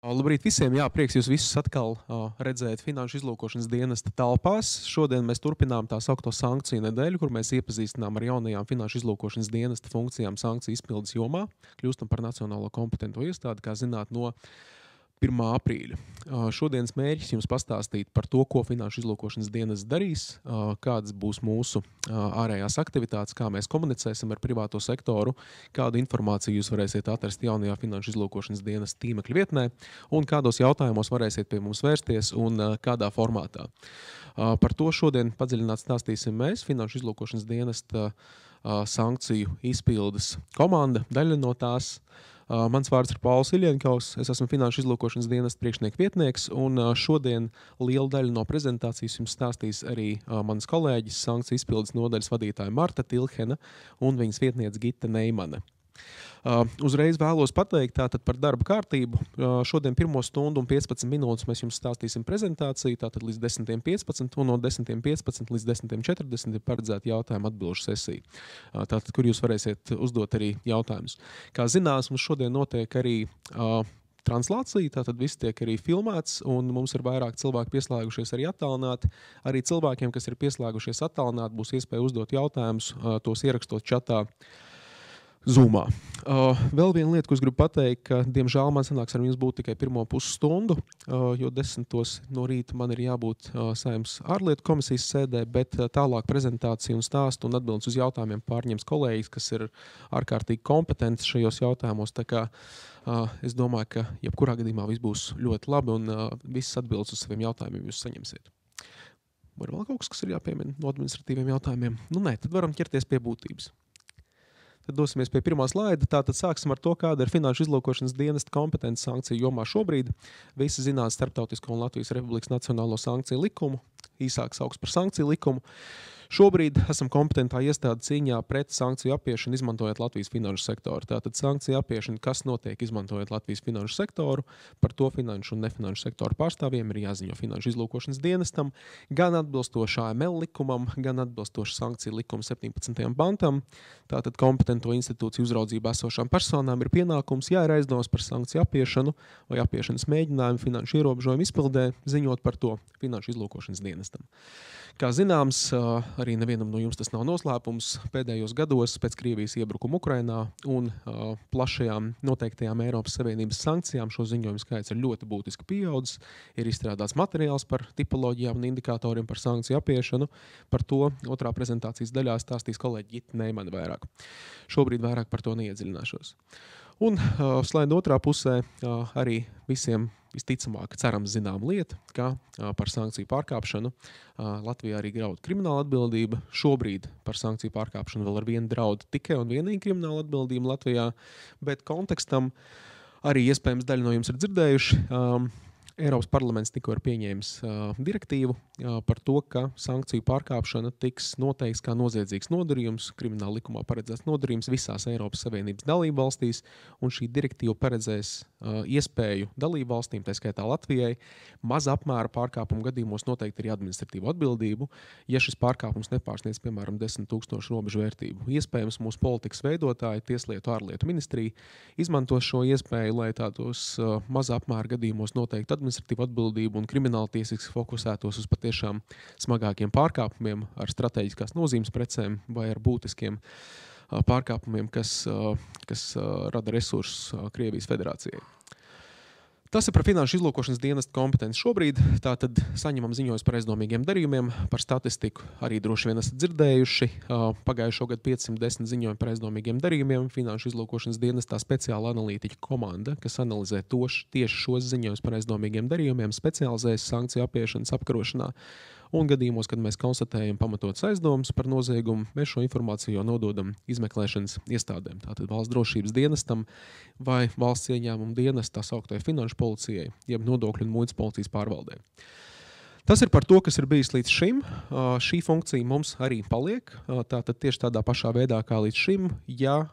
Labrīt visiem! Jā, prieks jūs visus atkal redzēt Finanšu izlūkošanas dienesta telpās. Šodien mēs turpinām tā saukto sankciju nedēļu, kur mēs iepazīstinām ar jaunajām Finanšu izlūkošanas dienesta funkcijām sankciju izpildes jomā. Kļūstam par nacionālo kompetento iestādi, kā zināt, no 1. aprīļa. Šodienas mērķis jums pastāstīt par to, ko Finanšu izlūkošanas dienests darīs, kādas būs mūsu ārējās aktivitātes, kā mēs komunicēsim ar privāto sektoru, kādu informāciju jūs varēsiet atrast jaunajā Finanšu izlūkošanas dienesta tīmekļa vietnē un kādos jautājumos varēsiet pie mums vērsties un kādā formātā. Par to šodien padziļināt stāstīsim mēs, Finanšu izlūkošanas dienesta sankciju izpildes komanda, daļa no tās. Mans vārds ir Pauls Iļienkaus, es esmu Finanšu izlūkošanas dienesta priekšnieka vietnieks, un šodien liela daļa no prezentācijas jums stāstīs arī mans kolēģis, sankciju izpildes nodaļas vadītāja Marta Tilhena un viņas vietniece Gita Neimane. Uzreiz vēlos pateikt tātad par darba kārtību. Šodien 1 stundu un 15 minūtes mēs jums stāstīsim prezentāciju, tātad līdz 10:15, un no 10:15 līdz 10:40 ir paredzēta jautājuma atbilžu sesija. Tātad, kur jūs varēsiet uzdot arī jautājumus. Kā zinās, mums šodien notiek arī translācija, tātad viss tiek arī filmēts, un mums ir vairāk cilvēki pieslēgušies arī attālināti. Arī cilvēkiem, kas ir pieslēgušies attālināti, būs iespēja uzdot jautājumus, tos ierakstot čatā Zoomā. Vēl viena lieta, ko es gribu pateikt, ka, diemžēl, man sanāks ar jums būt tikai 1,5 stundu, jo 10 no rīta man ir jābūt Saeimas ārlietu komisijas sēdē, bet tālāk prezentāciju un stāstu un atbildes uz jautājumiem pārņems kolēģis, kas ir ārkārtīgi kompetents šajos jautājumos. Tā kā es domāju, ka jebkurā gadījumā viss būs ļoti labi un visas atbildes uz saviem jautājumiem jūs saņemsiet. Var vēl kaut kas ir jāpiemina no administratīviem jautājumiem? Nu nē, tad varam ķerties pie būtības. Tad dosimies pie pirmā slaida. Tātad sāksim ar to, kāda ir Finanšu izlūkošanas dienesta kompetence sankciju jomā šobrīd. Visi zinās Starptautisko un Latvijas Republikas Nacionālo sankciju likumu, īsāk sauks par sankciju likumu. Šobrīd esam kompetentā iestāde cīņā pret sankciju apiešanu, izmantojot Latvijas finanšu sektoru. Tātad sankciju apiešana, kas notiek izmantojot Latvijas finanšu sektoru, par to finanšu un nefinanšu sektoru pārstāvjiem ir jāziņo Finanšu izlūkošanas dienestam, gan atbilstoši AML likumam, gan atbilstoši sankciju likuma 17. pantam. Tātad kompetento institūciju uzraudzībā esošām personām ir pienākums, ja ir aizdomas par sankciju apiešanu vai apiešanas mēģinājumu finanšu ierobežojumu izpildē, ziņot par to Finanšu izlūkošanas dienestam. Kā zināms, arī nevienam no jums tas nav noslēpums. Pēdējos gados pēc Krievijas iebrukuma Ukrainā un plašajām noteiktajām Eiropas Savienības sankcijām šo ziņojumu skaits ir ļoti būtiski pieaudzis. Ir izstrādāts materiāls par tipoloģijām un indikatoriem par sankciju apiešanu. Par to otrā prezentācijas daļā stāstīs kolēģi Gita Neimane vairāk. Šobrīd vairāk par to neiedziļināšos. Un slaida otrā pusē arī visiem visticamāk cerams zinām lieta, ka par sankciju pārkāpšanu Latvijā arī draud krimināla atbildība. Šobrīd par sankciju pārkāpšanu vēl ar vienu draud tikai un vienīgi krimināla atbildība Latvijā, bet kontekstam arī iespējams daļa no jums ir dzirdējuši. Eiropas parlaments tikko ir pieņēmis direktīvu par to, ka sankciju pārkāpšana tiks noteikts kā noziedzīgs nodarījums, krimināla likumā paredzēts nodarījums visās Eiropas Savienības dalību valstīs, un šī direktīva paredzēs iespēju dalību valstīm, tā skaitā Latvijai, maza apmēra pārkāpumu gadījumos noteikti arī administratīvu atbildību, ja šis pārkāpums nepārsniedz, piemēram, 10,000 robežu vērtību. Iespējams, mūsu politikas veidotāji, Tieslietu ārlietu ministrija izmantos šo iespēju, lai tādos maza apmēra gadījumos noteikti administratīvu atbildību un krimināla tiesiski fokusētos uz patiešām smagākiem pārkāpumiem ar strateģiskās nozīmes precēm vai ar būtiskiem pārkāpumiem, kas rada resursus Krievijas federācijai. Tas ir par Finanšu izlūkošanas dienesta kompetenci šobrīd. Tātad saņemam ziņojumus par aizdomīgiem darījumiem, par statistiku arī droši vien esat dzirdējuši. Pagājušo gadu 510 ziņojumi par aizdomīgiem darījumiem. Finanšu izlūkošanas dienestā speciāla analītiķa komanda, kas analizē tieši šos ziņojumus par aizdomīgiem darījumiem, specializējas sankciju apiešanas apkarošanā. Un gadījumos, kad mēs konstatējam pamatotas aizdomas par noziegumu, mēs šo informāciju jau nododam izmeklēšanas iestādēm. Tātad valsts drošības dienestam vai valsts ieņēmuma dienesta, tā sauktajai finanšu policijai, jeb nodokļu un muitas policijas pārvaldē. Tas ir par to, kas ir bijis līdz šim. Šī funkcija mums arī paliek. Tātad tieši tādā pašā veidā kā līdz šim, ja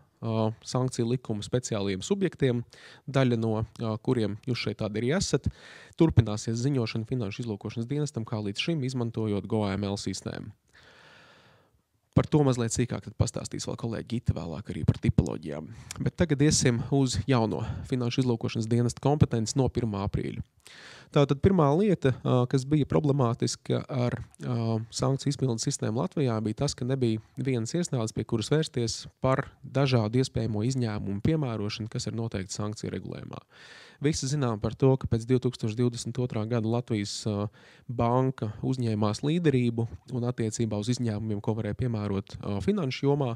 sankciju likuma speciālajiem subjektiem, daļa no kuriem jūs šeit tādi arī esat, turpināsies ziņošana Finanšu izlūkošanas dienestam kā līdz šim, izmantojot GoAML sistēmu. Par to mazliet sīkāk tad pastāstīs vēl kolēģi Gita vēlāk arī par tipoloģijām. Bet tagad iesim uz jauno finanšu izlūkošanas dienesta kompetenci no 1. aprīļa. Tātad pirmā lieta, kas bija problemātiska ar sankciju izpildes sistēmu Latvijā, bija tas, ka nebija vienas iestādes, pie kuras vērsties par dažādu iespējamo izņēmumu piemērošanu, kas ir noteikti sankciju regulējumā. Visi zinām par to, ka pēc 2022. gada Latvijas banka uzņēmās līderību un attiecībā uz izņēmumiem, ko varēja piemērot finanšu jomā.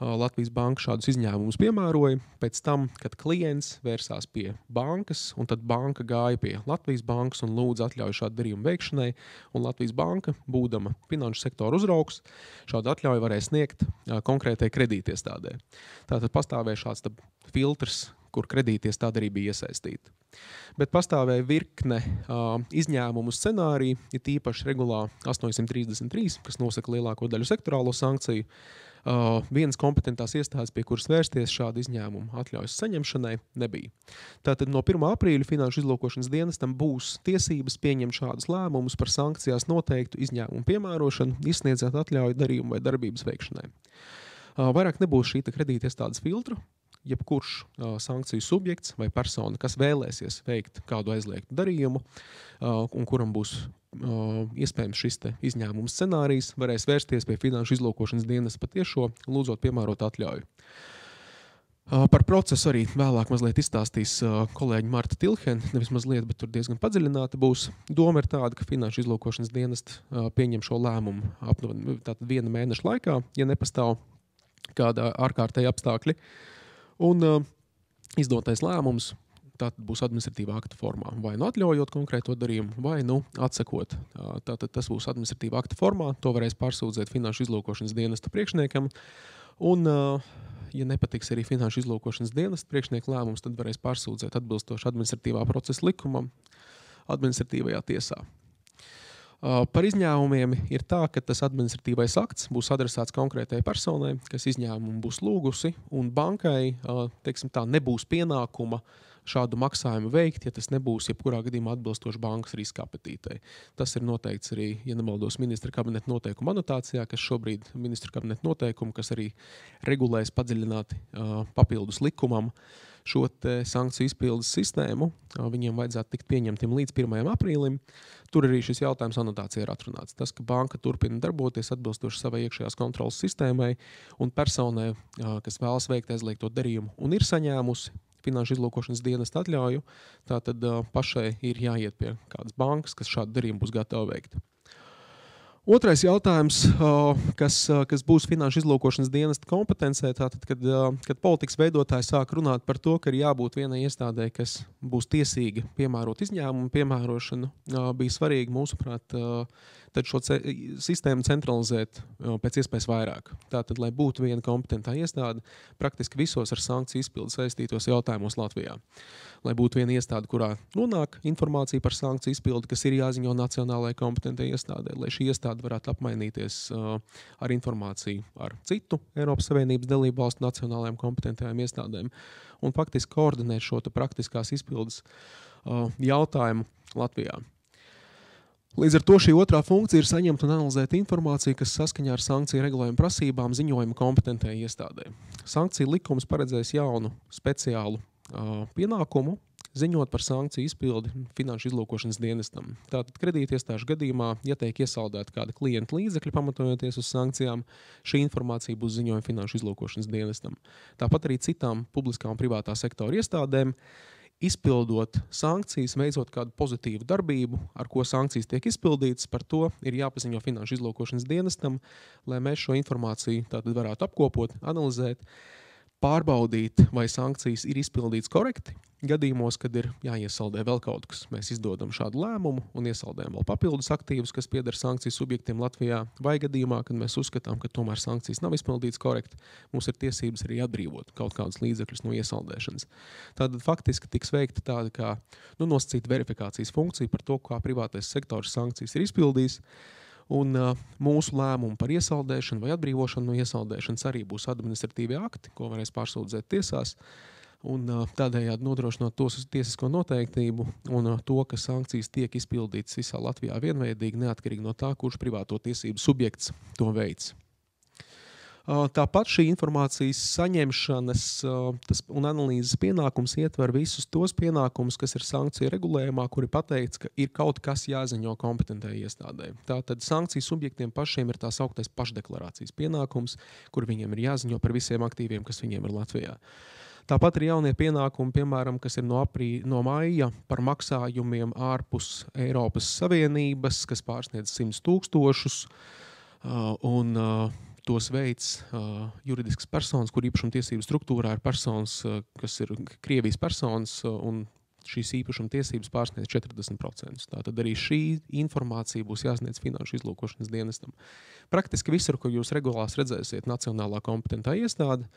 Latvijas banka šādus izņēmumus piemēroja pēc tam, kad klients vērsās pie bankas, un tad banka gāja pie Latvijas bankas un lūdza atļauju šādu darījumu veikšanai, un Latvijas banka, būdama finanšu sektora uzraugs, šādu atļauju varēja sniegt konkrētai kredītiestādē. Tātad pastāvēja šāds filtrs, kur kredītiestāde arī bija iesaistīta. Bet pastāvēja virkne izņēmumu scenāriju, ir tīpaši regulā 833, kas nosaka lielāko daļu sektorālo sankciju. Vienas kompetentās iestādes, pie kuras vērsties šādu izņēmumu atļaujas saņemšanai, nebija. Tātad no 1. aprīļa finanšu izlūkošanas dienestam būs tiesības pieņemt šādus lēmumus par sankcijās noteiktu izņēmumu piemērošanu, izsniedzot atļauju darījumu vai darbības veikšanai. Vairāk nebūs šī kredītiestādes filtru. Jebkurš sankciju subjekts vai persona, kas vēlēsies veikt kādu aizliegtu darījumu un kuram būs iespējams šis izņēmums scenārijs, varēs vērsties pie finanšu izlūkošanas dienesta patiešo, lūdzot piemērot atļauju. Par procesu arī vēlāk mazliet izstāstīs kolēģi Marta Tilhen, nevis mazliet, bet tur diezgan padziļināta būs. Doma ir tāda, ka finanšu izlūkošanas dienesta pieņem šo lēmumu aptuveni tātad 1 mēneša laikā, ja nepastāv kāda ārkārtēja apstākļi. Un izdotais lēmums tātad būs administratīvā akta formā. Vai nu atļaujot konkrēto darījumu, vai nu atsakot. Tātad tas būs administratīvā akta formā, to varēs pārsūdzēt finanšu izlūkošanas dienesta priekšniekam. Un, ja nepatiks arī finanšu izlūkošanas dienesta priekšnieka lēmums, tad varēs pārsūdzēt atbilstoši administratīvā procesa likumam administratīvajā tiesā. Par izņēmumiem ir tā, ka tas administratīvais akts būs adresēts konkrētai personai, kas izņēmumu būs lūgusi, un bankai, teiksim tā, nebūs pienākuma šādu maksājumu veikt, ja tas nebūs jebkurā gadījumā atbilstoši bankas riska apetītei. Tas ir noteikts arī, ja nemaldos, ministra kabineta noteikuma anotācijā, kas šobrīd ministra kabineta noteikumu, kas arī regulēs padziļināti papildus likumam šo sankciju izpildes sistēmu. Viņiem vajadzētu tikt pieņemtiem līdz 1. aprīlim. Tur arī šis jautājums anotācijā ir atrunāts. Tas, ka banka turpina darboties atbilstoši savai iekšējās kontrolas sistēmai un personai, kas vēlas veikt aizliegto darījumu un ir saņēmusi finanšu izlūkošanas dienesta atļauju, tātad pašai ir jāiet pie kādas bankas, kas šādu darījumu būs gatava veikt. Otrais jautājums, kas būs finanšu izlūkošanas dienesta kompetencē, tātad, kad politikas veidotāji sāk runāt par to, ka ir jābūt vienai iestādē, kas būs tiesīga piemērot izņēmumu piemērošanu, bija svarīgi, mūsuprāt, tad šo sistēmu centralizēt pēc iespējas vairāk. Tātad, lai būtu viena kompetentā iestāde praktiski visos ar sankciju izpildi saistītos jautājumos Latvijā. Lai būtu viena iestāde, kurā nonāk informācija par sankciju izpildi, kas ir jāziņo nacionālajai kompetentai iestādē, lai šī iestāde varētu apmainīties ar informāciju ar citu Eiropas Savienības dalību valstu nacionālajām kompetentajām iestādēm un faktiski koordinēt šo praktiskās izpildes jautājumu Latvijā. Līdz ar to šī otrā funkcija ir saņemt un analizēt informāciju, kas saskaņā ar sankciju regulējumu prasībām ziņojuma kompetentajai iestādē. Sankciju likums paredzēs jaunu speciālu pienākumu ziņot par sankciju izpildi finanšu izlūkošanas dienestam. Tātad kredītiestāžu gadījumā, ja tiek iesaldēta kāda klienta līdzekļa pamatojoties uz sankcijām, šī informācija būs ziņojama finanšu izlūkošanas dienestam. Tāpat arī citām publiskā un privātā sektora iestādēm, izpildot sankcijas, veicot kādu pozitīvu darbību, ar ko sankcijas tiek izpildītas, par to ir jāpaziņo finanšu izlūkošanas dienestam, lai mēs šo informāciju tātad varētu apkopot, analizēt, pārbaudīt, vai sankcijas ir izpildītas korekti. Gadījumos, kad ir jāiesaldē vēl kaut kas, mēs izdodam šādu lēmumu un iesaldējam vēl papildus aktīvus, kas pieder sankciju subjektiem Latvijā, vai gadījumā, kad mēs uzskatām, ka tomēr sankcijas nav izpildītas korekti, mums ir tiesības arī atbrīvot kaut kādus līdzekļus no iesaldēšanas. Tātad faktiski tiks veikta tāda kā nosacīta verifikācijas funkcija par to, kā privātais sektors sankcijas ir izpildījis. Un mūsu lēmumu par iesaldēšanu vai atbrīvošanu no iesaldēšanas arī būs administratīvie akti, ko varēs pārsūdzēt tiesās, un tādējādi nodrošinot to tiesisko noteiktību un to, ka sankcijas tiek izpildītas visā Latvijā vienveidīgi, neatkarīgi no tā, kurš privāto tiesību subjekts to veic. Tāpat šī informācijas saņemšanas un analīzes pienākums ietver visus tos pienākumus, kas ir sankciju regulējumā, kuri pateikts, ka ir kaut kas jāziņo kompetentai iestādē. Tātad sankciju subjektiem pašiem ir tā sauktais pašdeklarācijas pienākums, kur viņiem ir jāziņo par visiem aktīviem, kas viņiem ir Latvijā. Tāpat ir jaunie pienākumi, piemēram, kas ir no maija par maksājumiem ārpus Eiropas Savienības, kas pārsniedz 100 000, tos veids juridiskas personas, kur īpašumtiesību struktūrā ir personas, kas ir Krievijas personas, un šīs īpašumtiesības pārsniedz 40%. Tātad arī šī informācija būs jāsniedz Finanšu izlūkošanas dienestam. Praktiski visur, ko jūs regulās redzēsiet Nacionālā kompetentā iestāde,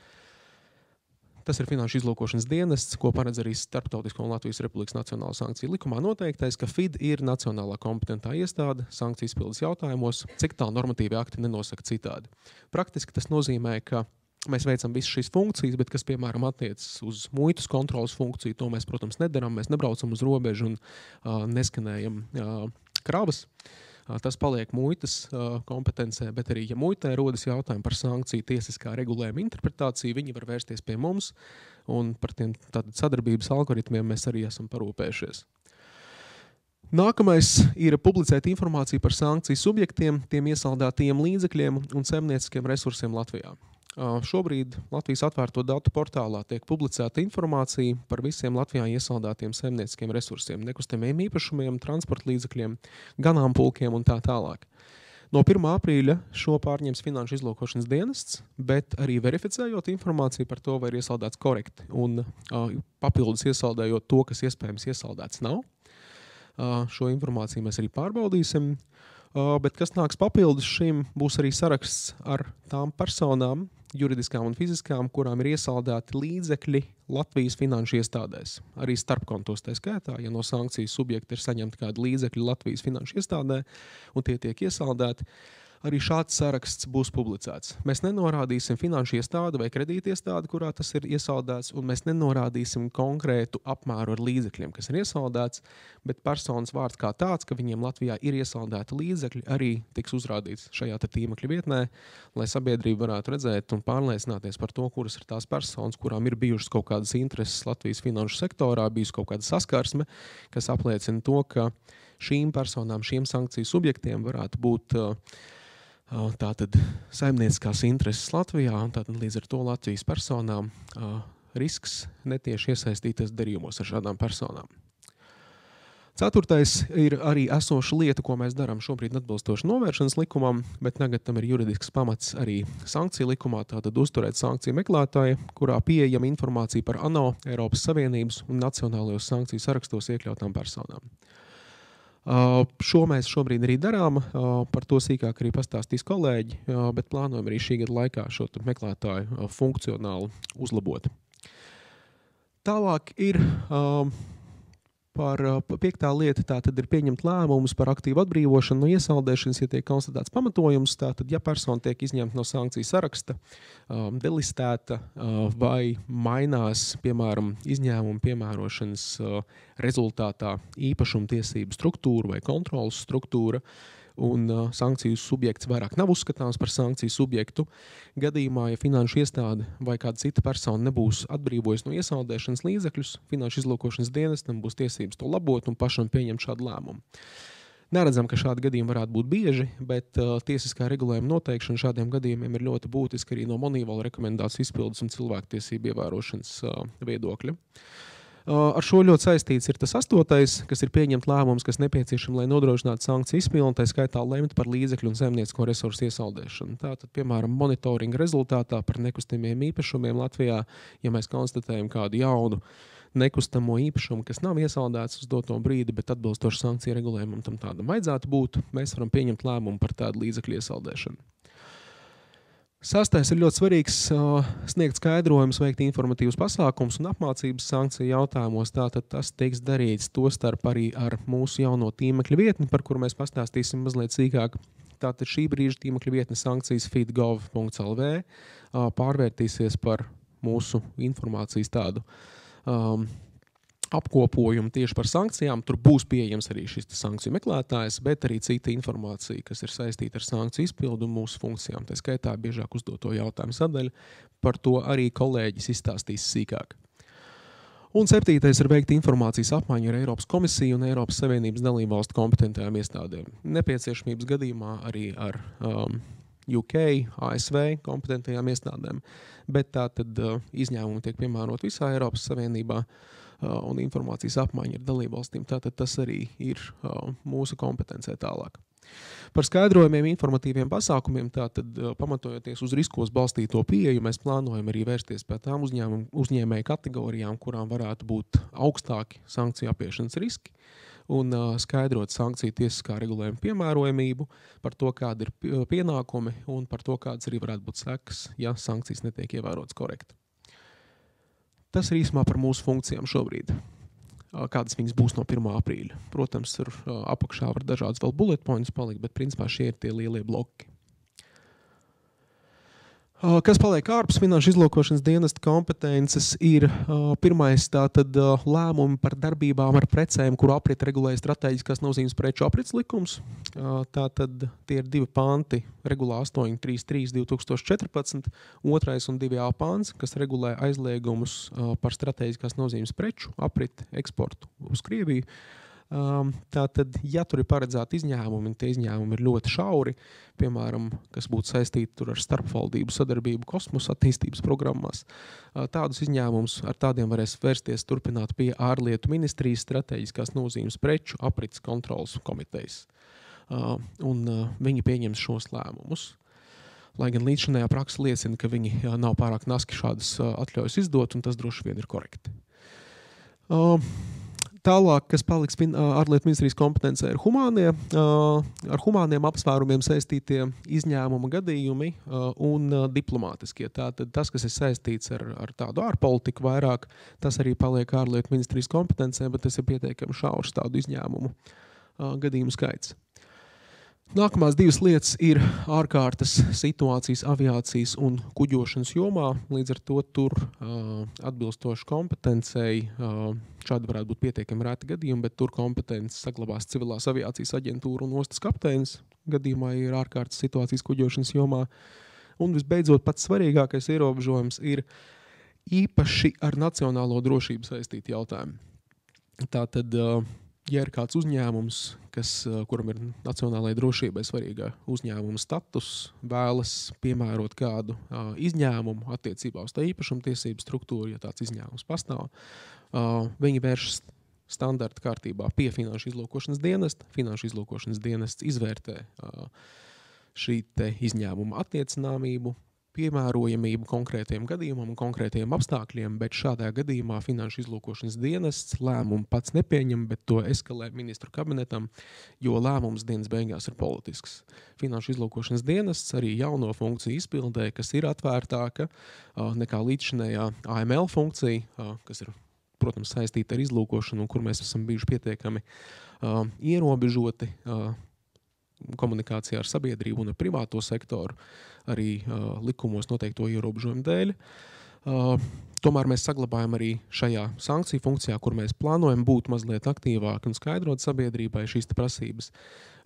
tas ir Finanšu izlūkošanas dienests, ko paredz arī Starptautisko un Latvijas Republikas Nacionālo sankciju likumā noteiktais, ka FID ir Nacionālā kompetentā iestāde sankciju izpildes jautājumos, cik tālu normatīvi akti nenosaka citādi. Praktiski tas nozīmē, ka mēs veicam visas šīs funkcijas, bet kas, piemēram, attiecas uz muitas kontrolas funkciju, to mēs, protams, nedaram. Mēs nebraucam uz robežu un neskanējam kravas. Tas paliek muitas kompetencē, bet arī, ja muitē rodas jautājumi par sankciju tiesiskā regulējuma interpretāciju, viņi var vērsties pie mums, un par tiem sadarbības algoritmiem mēs arī esam parūpējušies. Nākamais ir publicēt informāciju par sankciju subjektiem, tiem iesaldētajiem līdzekļiem un saimnieciskiem resursiem Latvijā. Šobrīd Latvijas atvērto datu portālā tiek publicēta informācija par visiem Latvijā iesaldētiem saimnieciskiem resursiem, nekustamiem īpašumiem, transporta līdzekļiem, ganāmpulkiem un tā tālāk. No 1. aprīļa šo pārņems Finanšu izlūkošanas dienests, bet arī verificējot informāciju par to, vai ir iesaldēts korekti un papildus iesaldējot to, kas iespējams iesaldēts nav. Šo informāciju mēs arī pārbaudīsim. Bet kas nāks papildus šim, būs arī saraksts ar tām personām, juridiskām un fiziskām, kurām ir iesaldēti līdzekļi Latvijas finanšu iestādēs. Arī starpkontos tā skaitā, ja no sankciju subjekta ir saņemti kādi līdzekļi Latvijas finanšu iestādē un tie tiek iesaldēti, arī šāds saraksts būs publicēts. Mēs nenorādīsim finanšu iestādi vai kredīti iestādi, kurā tas ir iesaldēts, un mēs nenorādīsim konkrētu apmēru ar līdzekļiem, kas ir iesaldēts, bet personas vārds kā tāds, ka viņiem Latvijā ir iesaldēti līdzekļi, arī tiks uzrādīts šajā tīmekļa vietnē, lai sabiedrība varētu redzēt un pārliecināties par to, kuras ir tās personas, kurām ir bijušas kaut kādas intereses Latvijas finanšu sektorā, bijusi kaut kāda saskarsme, kas apliecina to, ka šīm personām, šiem sankciju subjektiem varētu būt tātad saimnieciskās intereses Latvijā, un tātad līdz ar to Latvijas personām risks netieši iesaistīties darījumos ar šādām personām. Ceturtais ir arī esoša lieta, ko mēs darām šobrīd atbilstoši novēršanas likumam, bet tagad tam ir juridisks pamats arī sankciju likumā, tātad uzturēt sankciju meklētāju, kurā pieejama informācija par ANO, Eiropas Savienības un nacionālajos sankciju sarakstos iekļautām personām. Šo mēs šobrīd arī darām, par to sīkāk arī pastāstīs kolēģi, bet plānojam arī šī gada laikā šo meklētāju funkcionāli uzlabot. Tālāk ir par 5. lieta, tātad ir pieņemt lēmumus par aktīvu atbrīvošanu no iesaldēšanas, ja tiek konstatēts pamatojums, tātad, ja persona tiek izņemta no sankciju saraksta, delistēta vai mainās, piemēram, izņēmumu piemērošanas rezultātā īpašumtiesību struktūra vai kontrolas struktūra, un sankciju subjekts vairāk nav uzskatāms par sankciju subjektu, gadījumā, ja finanšu iestāde vai kāda cita persona nebūs atbrīvojis no iesaldēšanas līdzekļus, Finanšu izlūkošanas dienestam būs tiesības to labot un pašam pieņemt šādu lēmumu. Neredzam, ka šādi gadījumi varētu būt bieži, bet tiesiskā regulējuma noteikšana šādiem gadījumiem ir ļoti būtiska arī no Moneyval rekomendāciju izpildes un cilvēktiesību ievērošanas viedokļa. Ar šo ļoti saistīts ir tas 8., kas ir pieņemt lēmums, kas nepieciešams, lai nodrošinātu sankciju izpildi, tā skaitā lemt par līdzekļu un saimniecisko resursu iesaldēšanu. Tātad, piemēram, monitoringa rezultātā par nekustamiem īpašumiem Latvijā, ja mēs konstatējam kādu jaunu nekustamo īpašumu, kas nav iesaldēts uz doto brīdi, bet atbilstoši sankciju regulējumam tam tādam vajadzētu būt, mēs varam pieņemt lēmumu par tādu līdzekļu iesaldēšanu. 6. ir ļoti svarīgs sniegt skaidrojumus, veikt informatīvus pasākumus un apmācības sankciju jautājumos. Tātad tas tiks darīts tostarp arī ar mūsu jauno tīmekļa vietni, par kuru mēs pastāstīsim mazliet sīkāk. Tātad šī brīža tīmekļa vietne sankcijas fidgov.lv pārvērtīsies par mūsu informācijas tādu apkopojumu tieši par sankcijām. Tur būs pieejams arī šis sankciju meklētājs, bet arī cita informācija, kas ir saistīta ar sankciju izpildu un mūsu funkcijām. Tā skaitā biežāk uzdoto jautājumu sadaļu. Par to arī kolēģis izstāstīs sīkāk. Un 7. ir veikta informācijas apmaiņa ar Eiropas komisiju un Eiropas Savienības dalībvalstu kompetentajām iestādēm. Nepieciešamības gadījumā arī ar UK, ASV kompetentajām iestādēm, bet tātad izņēmumi tiek piemērot visā Eiropas Savienībā un informācijas apmaiņa ar dalībvalstīm. Tātad tas arī ir mūsu kompetencē tālāk. Par skaidrojumiem, informatīviem pasākumiem, tātad pamatojoties uz riskos balstīto pieeju, mēs plānojam arī vērsties pie tām uzņēmēju kategorijām, kurām varētu būt augstāki sankciju apiešanas riski, un skaidrot sankciju tiesiskā regulējuma piemērojamību, par to, kāda ir pienākumi un par to, kādas arī varētu būt sekas, ja sankcijas netiek ievērotas korekti. Tas ir īsumā par mūsu funkcijām šobrīd. Kādas viņas būs no 1. aprīļa. Protams, tur apakšā var dažādas vēl bullet points palikt, bet principā šie ir tie lielie bloki. Kas paliek ārpus finanšu izlūkošanas dienesta kompetences ir pirmais tātad lēmumi par darbībām ar precēm, kuru aprit regulēja strateģiskās nozīmes preču aprits likums. Tātad tie ir 2 panti regulā 833 2014, 2. un 2a pants, kas regulē aizliegumus par strateģiskās nozīmes preču aprit eksportu uz Krieviju. Tātad, ja tur ir paredzēti izņēmumi, un tie izņēmumi ir ļoti šauri, piemēram, kas būtu saistīti tur ar starpvaldību sadarbību kosmosa attīstības programmās, tādus izņēmumus ar tādiem varēs vērsties turpināt pie ārlietu ministrijas strateģiskās nozīmes preču aprits kontrolas komitejas. Un viņi pieņems šos lēmumus. Lai gan līdzinājā praksa liecina, ka viņi nav pārāk naski šādas atļaujas izdot, un tas droši vien ir korekti. Tālāk, kas paliks ārlietu ministrijas kompetencē, ir humānie, ar humāniem apsvērumiem saistītie izņēmuma gadījumi un diplomātiskie. Tātad tas, kas ir saistīts ar tādu ārpolitiku vairāk, tas arī paliek ārlietu ministrijas kompetencē, bet tas ir pietiekami šaurs tādu izņēmumu gadījumu skaits. Nākamās 2 lietas ir ārkārtas situācijas aviācijas un kuģošanas jomā, līdz ar to tur atbilstoši kompetencei, šādi varētu būt pietiekami rēti gadījumi, bet tur kompetences saglabās civilās aviācijas aģentūra un ostas kapteinis, gadījumā ir ārkārtas situācijas kuģošanas jomā. Un visbeidzot, pats svarīgākais ierobežojums ir īpaši ar nacionālo drošību saistīti jautājumi. Tātad, ja ir kāds uzņēmums, kuram ir nacionālajai drošībai svarīga uzņēmuma status, vēlas piemērot kādu izņēmumu attiecībā uz tā īpašumtiesību struktūru, ja tāds izņēmums pastāv, viņi vēršas standarta kārtībā pie finanšu izlūkošanas dienesta. Finanšu izlūkošanas dienests izvērtē šī te izņēmuma attiecināmību, piemērojamību konkrētiem gadījumam un konkrētiem apstākļiem, bet šādā gadījumā finanšu izlūkošanas dienests lēmumu pats nepieņem, bet to eskalē ministru kabinetam, jo lēmums dienas beigās ir politisks. Finanšu izlūkošanas dienests arī jauno funkciju izpildē, kas ir atvērtāka nekā līdzšinējā AML funkcija, kas ir, protams, saistīta ar izlūkošanu, kur mēs esam bijuši pietiekami ierobežoti komunikācijā ar sabiedrību un ar privāto sektoru, arī likumos noteikto ierobežojumu dēļ. Tomēr mēs saglabājam arī šajā sankciju funkcijā, kur mēs plānojam būt mazliet aktīvāki un skaidrot sabiedrībai šīs prasības.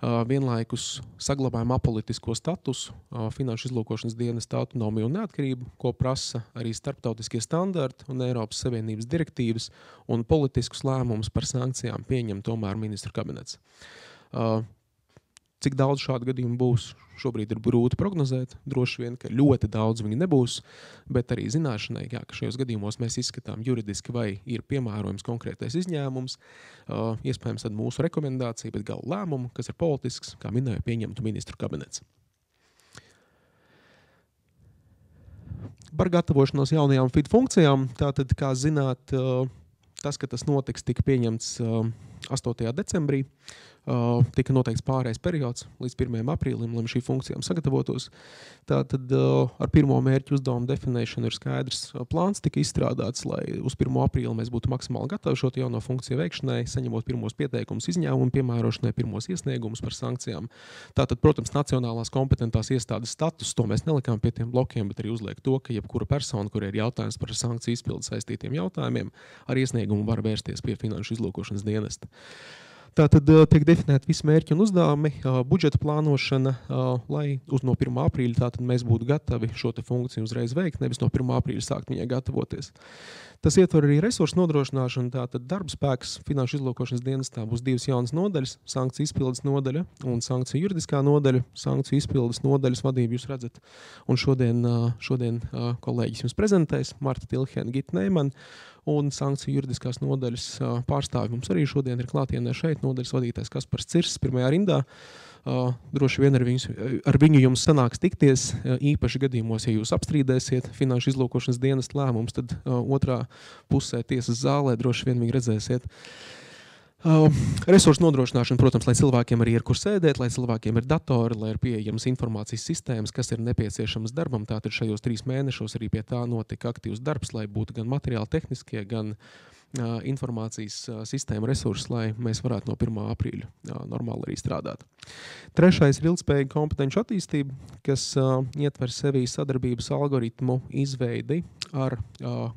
Vienlaikus saglabājam apolitisko statusu, finanšu izlūkošanas dienesta autonomiju un neatkarību, ko prasa arī starptautiskie standarti un Eiropas Savienības direktīvas, un politiskus lēmumus par sankcijām pieņem tomēr ministru kabinets. Cik daudz šādu gadījumu būs, šobrīd ir grūti prognozēt, droši vien, ka ļoti daudz viņi nebūs, bet arī zināšanai, ka šajos gadījumos mēs izskatām juridiski, vai ir piemērojams konkrētais izņēmums, iespējams tad mūsu rekomendācija, bet gala lēmumu, kas ir politisks, kā minēju, pieņemtu ministru kabinets. Par gatavošanos jaunajām FID funkcijām, tātad, kā zināt, tas, ka tas notiks, tika pieņemts 8. decembrī. tika noteikts pārējais periods līdz 1. aprīlim, lai šī funkcijām sagatavotos. Tātad ar pirmo mērķu uzdevumu definēšanu ir skaidrs plāns tika izstrādāts, lai uz 1. aprīli mēs būtu maksimāli gatavi šo jauno funkciju veikšanai, saņemot pirmos pieteikumus izņēmumu piemērošanai, pirmos iesniegumus par sankcijām. Tātad, protams, nacionālās kompetentās iestādes status, to mēs nelikām pie tiem blokiem, bet arī uzliek to, ka jebkura persona, kur ir jautājums par sankciju izpildu saistītiem jautājumiem, ar iesniegumu var vērsties pie Finanšu izlūkošanas dienesta. Tātad tiek definēti visi mērķi un uzdevumi, budžeta plānošana, lai no 1. aprīļa tātad mēs būtu gatavi šo te funkciju uzreiz veikt, nevis no 1. aprīļa sākt viņai gatavoties. Tas ietver arī resursu nodrošināšanu, tātad darbspēks Finanšu izlūkošanas dienestā būs 2 jaunas nodaļas, sankciju izpildes nodaļa un sankciju juridiskā nodaļa. Sankciju izpildes nodaļas vadību jūs redzat, un šodien kolēģis jums prezentēs, Marta Tilhene, Gita Neiman, un sankciju juridiskās nodaļas pārstāvi mums arī šodien ir klātienē šeit, nodaļas vadītājs Kaspars Cirss, pirmajā rindā. Droši vien ar viņu jums sanāks tikties, īpaši gadījumos, ja jūs apstrīdēsiet Finanšu izlūkošanas dienesta lēmums, tad otrā pusē tiesas zālē droši vien viņu redzēsiet. Resursu nodrošināšana, protams, lai cilvēkiem arī ir kur sēdēt, lai cilvēkiem ir datori, lai ir pieejamas informācijas sistēmas, kas ir nepieciešamas darbam. Tātad šajos 3 mēnešos arī pie tā notika aktīvs darbs, lai būtu gan materiāli tehniskie, gan informācijas sistēma resursi, lai mēs varētu no 1. aprīļa normāli arī strādāt. Trešais ir ilgspējīga kompetenču attīstība, kas ietver sevī sadarbības algoritmu izveidi ar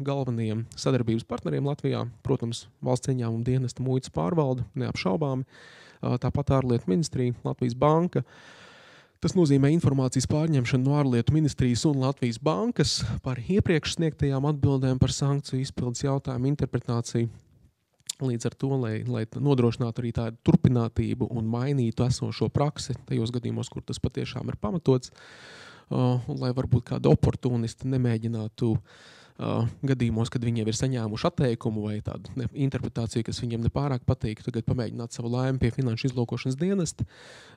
galvenajiem sadarbības partneriem Latvijā. Protams, valsts ieņēmuma dienesta muitas pārvalde, neapšaubāmi, tāpat ārlietu ministrija, Latvijas banka. Tas nozīmē informācijas pārņemšanu no ārlietu ministrijas un Latvijas bankas par iepriekš sniegtajām atbildēm par sankciju izpildes jautājumu interpretāciju. Līdz ar to, lai nodrošinātu arī tādu turpinātību un mainītu esošo praksi tajos gadījumos, kur tas patiešām ir pamatots, un lai varbūt kādi oportunisti nemēģinātu gadījumos, kad viņi jau ir saņēmuši atteikumu vai tādu interpretāciju, kas viņiem nepārāk patīk, tagad pamēģināt savu laimi pie Finanšu izlūkošanas dienesta.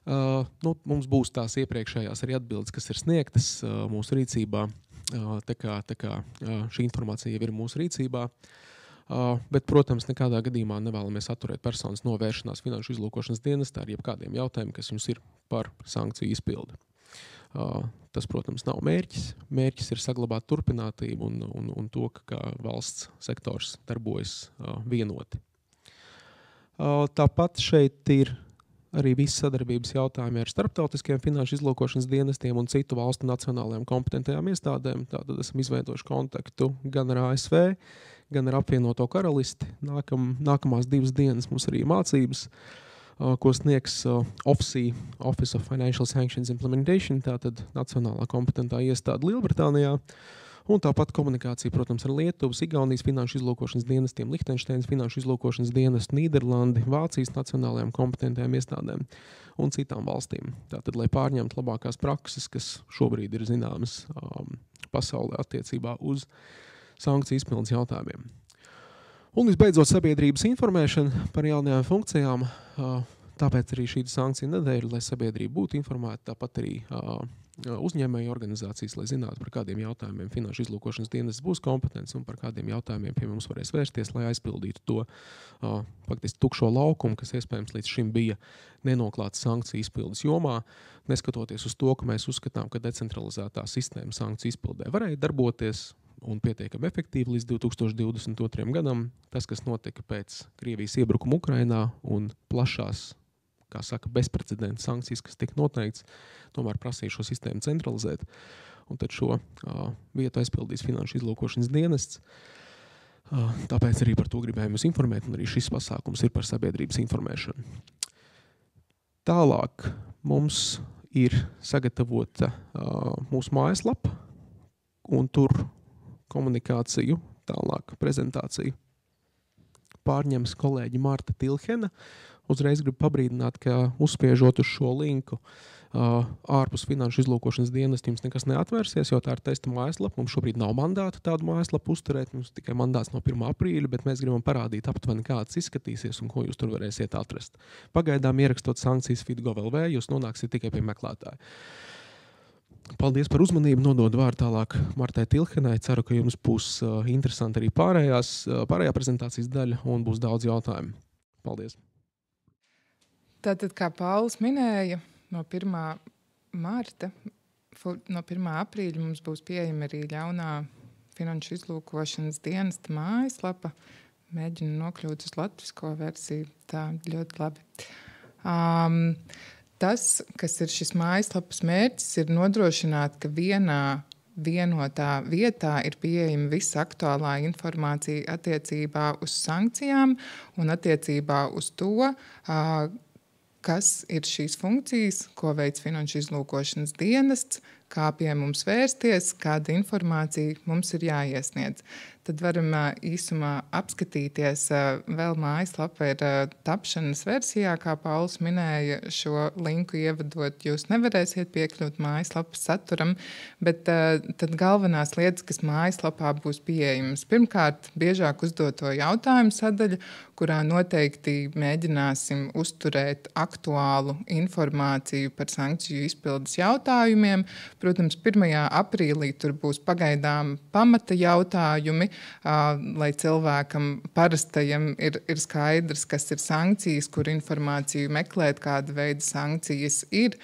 Mums būs tās iepriekšējās arī atbildes, kas ir sniegtas mūsu rīcībā. Tā kā šī informācija jau ir mūsu rīcībā. Bet, protams, nekādā gadījumā nevēlamies atturēt personas novēršanās Finanšu izlūkošanas dienestā ar jebkādiem jautājumiem, kas jums ir par sankciju izpildi. Tas, protams, nav mērķis. Mērķis ir saglabāt turpinātību un to, ka valsts sektors darbojas vienoti. Tāpat šeit ir arī visi sadarbības jautājumi ar starptautiskiem finanšu izlūkošanas dienestiem un citu valstu nacionālajām kompetentajām iestādēm. Tātad esam izveidojuši kontaktu gan ar ASV, gan ar apvienoto karalisti. Nākamās 2 dienas mums arī mācības, ko sniegs OFSI, Office of Financial Sanctions Implementation, tātad nacionālā kompetentā iestāde Lielbritānijā, un tāpat komunikācija, protams, ar Lietuvas, Igaunijas finanšu izlūkošanas dienestiem, Lihtenšteinas finanšu izlūkošanas dienestu, Nīderlandi, Vācijas nacionālajām kompetentajām iestādēm un citām valstīm. Tātad, lai pārņemtu labākās prakses, kas šobrīd ir zināmas pasaulē attiecībā uz sankciju izpildes jautājumiem. Un visbeidzot sabiedrības informēšana par jaunajām funkcijām, tāpēc arī šī sankcija nedēļa, lai sabiedrība būtu informēta, tāpat arī uzņēmēju organizācijas, lai zinātu, par kādiem jautājumiem Finanšu izlūkošanas dienests būs kompetents un par kādiem jautājumiem pie mums varēs vērsties, lai aizpildītu to faktiski tukšo laukumu, kas iespējams līdz šim bija nenoklāts sankciju izpildes jomā, neskatoties uz to, ka mēs uzskatām, ka decentralizētā sistēma sankciju izpildē varēja darboties un pietiekami efektīvi līdz 2022. gadam. Tas, kas notika pēc Krievijas iebrukuma Ukrainā un plašās, kā saka, bezprecedenta sankcijas, kas tika noteikts, tomēr prasīja šo sistēmu centralizēt. Un tad šo vietu aizpildīs Finanšu izlūkošanas dienests. Tāpēc arī par to gribējām jūs informēt, un arī šis pasākums ir par sabiedrības informēšanu. Tālāk mums ir sagatavota mūsu mājaslapa, un tur komunikāciju, tālāk prezentāciju pārņems kolēģi Marta Tilhene. Uzreiz gribu pabrīdināt, ka uzspiežot uz šo linku ārpus Finanšu izlūkošanas dienesta jums nekas neatvērsies, jo tā ir testa mājaslapa. Mums šobrīd nav mandāta tādu mājaslapu uzturēt, mums tikai mandāts no 1. aprīļa, bet mēs gribam parādīt aptuveni, kāds izskatīsies un ko jūs tur varēsiet atrast. Pagaidām ierakstot sankcijas FitGov.lv, jūs nonāksiet tikai pie meklētāja. Paldies par uzmanību, nodod vārdu tālāk Martai Tilhenai. Ceru, ka jums būs interesanti arī pārējā prezentācijas daļa un būs daudz jautājumu. Paldies! Tātad, kā Pauls minēja, no 1. marta, no 1. aprīļa mums būs pieejama arī jaunā finanšu izlūkošanas dienesta mājaslapa. Mēģinu nokļūt uz latvisko versiju. Tā ļoti labi. Tas, kas ir šis mājaslapas mērķis, ir nodrošināt, ka vienotā vietā ir pieejama visa aktuālā informācija attiecībā uz sankcijām un attiecībā uz to, kas ir šīs funkcijas, ko veic finanšu izlūkošanas dienests, kā pie mums vērsties, kāda informācija mums ir jāiesniedz. Tad varam īsumā apskatīties, vēl mājaslapa ir tapšanas versijā, kā Pauls minēja, šo linku ievadot, jūs nevarēsiet piekļūt mājaslapas saturam, bet tad galvenās lietas, kas mājaslapā būs pieejamas. Pirmkārt, biežāk uzdoto jautājumu sadaļa, kurā noteikti mēģināsim uzturēt aktuālu informāciju par sankciju izpildes jautājumiem. Protams, 1. aprīlī tur būs pagaidām pamata jautājumi, lai cilvēkam parastajam ir skaidrs, kas ir sankcijas, kur informāciju meklēt, kāda veida sankcijas ir,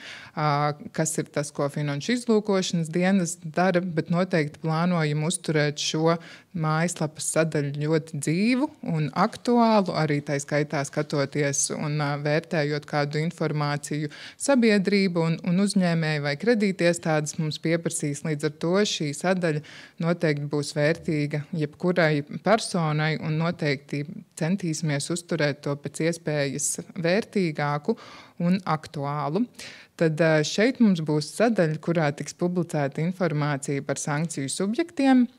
kas ir tas, ko finanšu izlūkošanas dienas dara, bet noteikti plānojam uzturēt šo mājaslapas sadaļu ļoti dzīvu un aktuālu, arī tai skaitā skatoties un vērtējot kādu informāciju sabiedrību un uzņēmēju vai kredītiestādes mums pieprasīs. Līdz ar to šī sadaļa noteikti būs vērtīga jebkurai personai un noteikti centīsimies uzturēt to pēc iespējas vērtīgāku un aktuālu. Tad šeit mums būs sadaļa, kurā tiks publicēta informācija par sankciju subjektiem.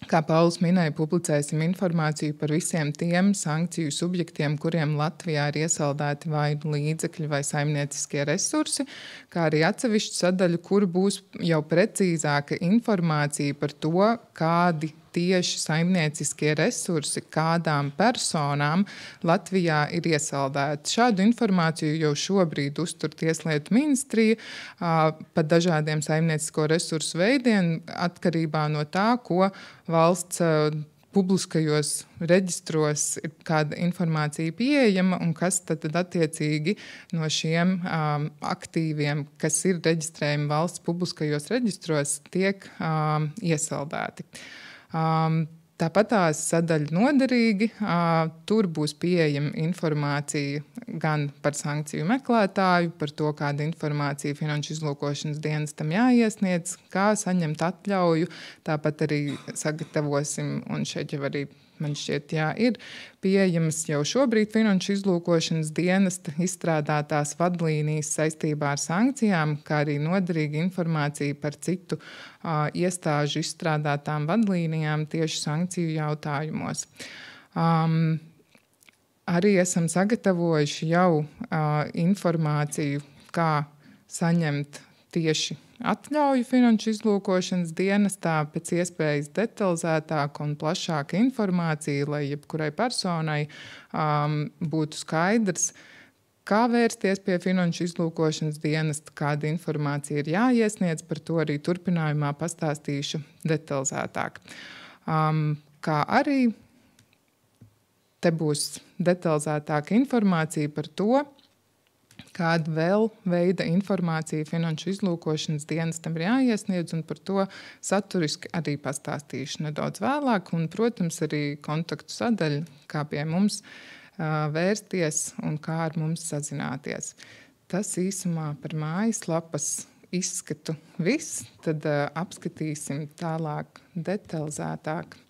Kā Pauls minēja, publicēsim informāciju par visiem tiem sankciju subjektiem, kuriem Latvijā ir iesaldēti vai līdzekļi vai saimnieciskie resursi, kā arī atsevišķu sadaļu, kur būs jau precīzāka informācija par to, kādi tieši saimnieciskie resursi kādām personām Latvijā ir iesaldēti. Šādu informāciju jau šobrīd uztur Tieslietu ministrija par dažādiem saimniecisko resursu veidiem, atkarībā no tā, ko valsts publiskajos reģistros ir kāda informācija pieejama un kas tad attiecīgi no šiem aktīviem, kas ir reģistrējami valsts publiskajos reģistros, tiek iesaldēti. Tāpat tās sadaļa noderīgi, tur būs pieejama informācija gan par sankciju meklētāju, par to, kāda informācija finanšu izlūkošanas dienestam jāiesniedz, kā saņemt atļauju, tāpat arī sagatavosim, un šeit jau arī man šķiet, ir pieejamas jau šobrīd finanšu izlūkošanas dienesta izstrādātās vadlīnijas saistībā ar sankcijām, kā arī noderīga informācija par citu iestāžu izstrādātām vadlīnijām tieši sankciju jautājumos. Arī esam sagatavojuši jau informāciju, kā saņemt tieši atļauju finanšu izlūkošanas dienestā, pēc iespējas detalizētāka un plašāka informācija, lai jebkurai personai būtu skaidrs, kā vērsties pie finanšu izlūkošanas dienesta, kāda informācija ir jāiesniedz, par to arī turpinājumā pastāstīšu detalizētāk. Kā arī te būs detalizētāka informācija par to, kāda vēl veida informācija finanšu izlūkošanas dienestam ir jāiesniedz, un par to saturiski arī pastāstīšu nedaudz vēlāk, un, protams, arī kontaktu sadaļa, kā pie mums vērsties un kā ar mums sazināties. Tas īsumā par mājaslapas izskatu viss, tad apskatīsim tālāk detalizētāk.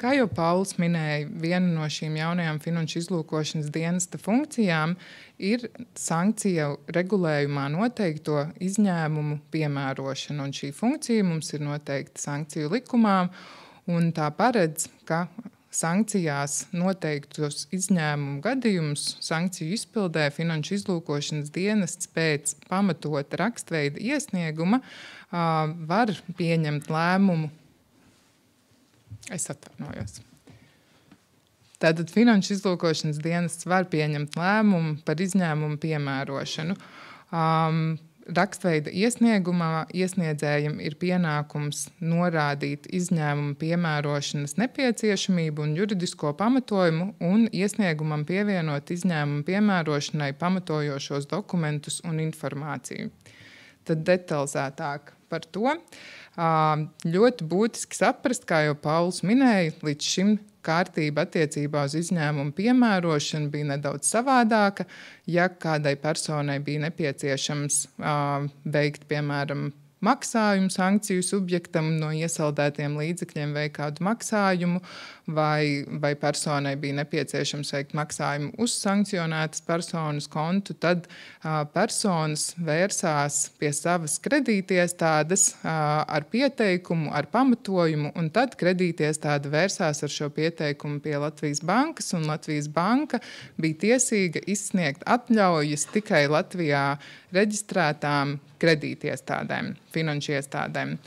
Kā jau Pauls minēja, viena no šīm jaunajām finanšu izlūkošanas dienesta funkcijām ir sankciju regulējumā noteikto izņēmumu piemērošana. Un šī funkcija mums ir noteikta sankciju likumā, un tā paredz, ka sankcijās noteiktos izņēmumu gadījumus sankciju izpildē finanšu izlūkošanas dienests pēc pamatota rakstveida iesnieguma var pieņemt lēmumu. Es atvainojos. Tātad finanšu izlūkošanas dienests var pieņemt lēmumu par izņēmumu piemērošanu. Rakstveida iesniegumā iesniedzējam ir pienākums norādīt izņēmumu piemērošanas nepieciešamību un juridisko pamatojumu un iesniegumam pievienot izņēmumu piemērošanai pamatojošos dokumentus un informāciju. Tad detalizētāk par to. Ļoti būtiski saprast, kā jau Pauls minēja, līdz šim kārtība attiecībā uz izņēmumu piemērošanu bija nedaudz savādāka. Ja kādai personai bija nepieciešams veikt, piemēram, maksājumu sankciju subjektam no iesaldētiem līdzekļiem vai kādu maksājumu, vai personai bija nepieciešams veikt maksājumu uz sankcionētas personas kontu, tad personas vērsās pie savas kredītiestādes ar pieteikumu, ar pamatojumu, un tad kredītiestāde vērsās ar šo pieteikumu pie Latvijas bankas, un Latvijas banka bija tiesīga izsniegt atļaujas tikai Latvijā reģistrētām kredītiestādēm, finanšu iestādēm.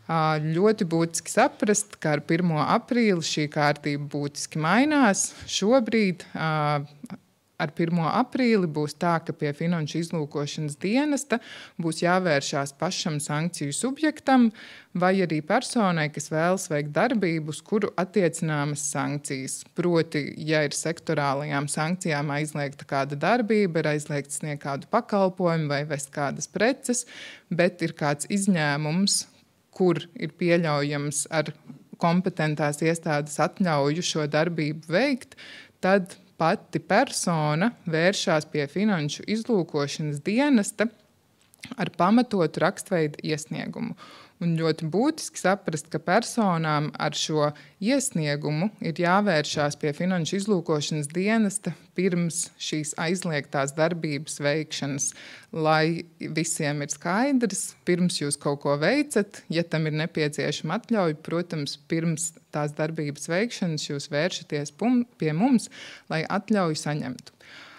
Ļoti būtiski saprast, ka ar 1. aprīli šī kārtība būtiski mainās. Šobrīd ar 1. aprīli būs tā, ka pie finanšu izlūkošanas dienesta būs jāvēršās pašam sankciju subjektam vai arī personai, kas vēlas veikt darbību, uz kuru attiecināmas sankcijas. Proti, ja ir sektorālajām sankcijām aizliegta kāda darbība, ir aizliegts sniegt kādu pakalpojumu vai vest kādas preces, bet ir kāds izņēmums, kur ir pieļaujams ar kompetentās iestādes atļauju šo darbību veikt, tad pati persona vēršās pie finanšu izlūkošanas dienesta ar pamatotu rakstveida iesniegumu. Un ļoti būtiski saprast, ka personām ar šo iesniegumu ir jāvēršās pie finanšu izlūkošanas dienesta pirms šīs aizliegtās darbības veikšanas, lai visiem ir skaidrs, pirms jūs kaut ko veicat, ja tam ir nepieciešama atļauja, protams, pirms tās darbības veikšanas jūs vēršaties pie mums, lai atļauju saņemtu.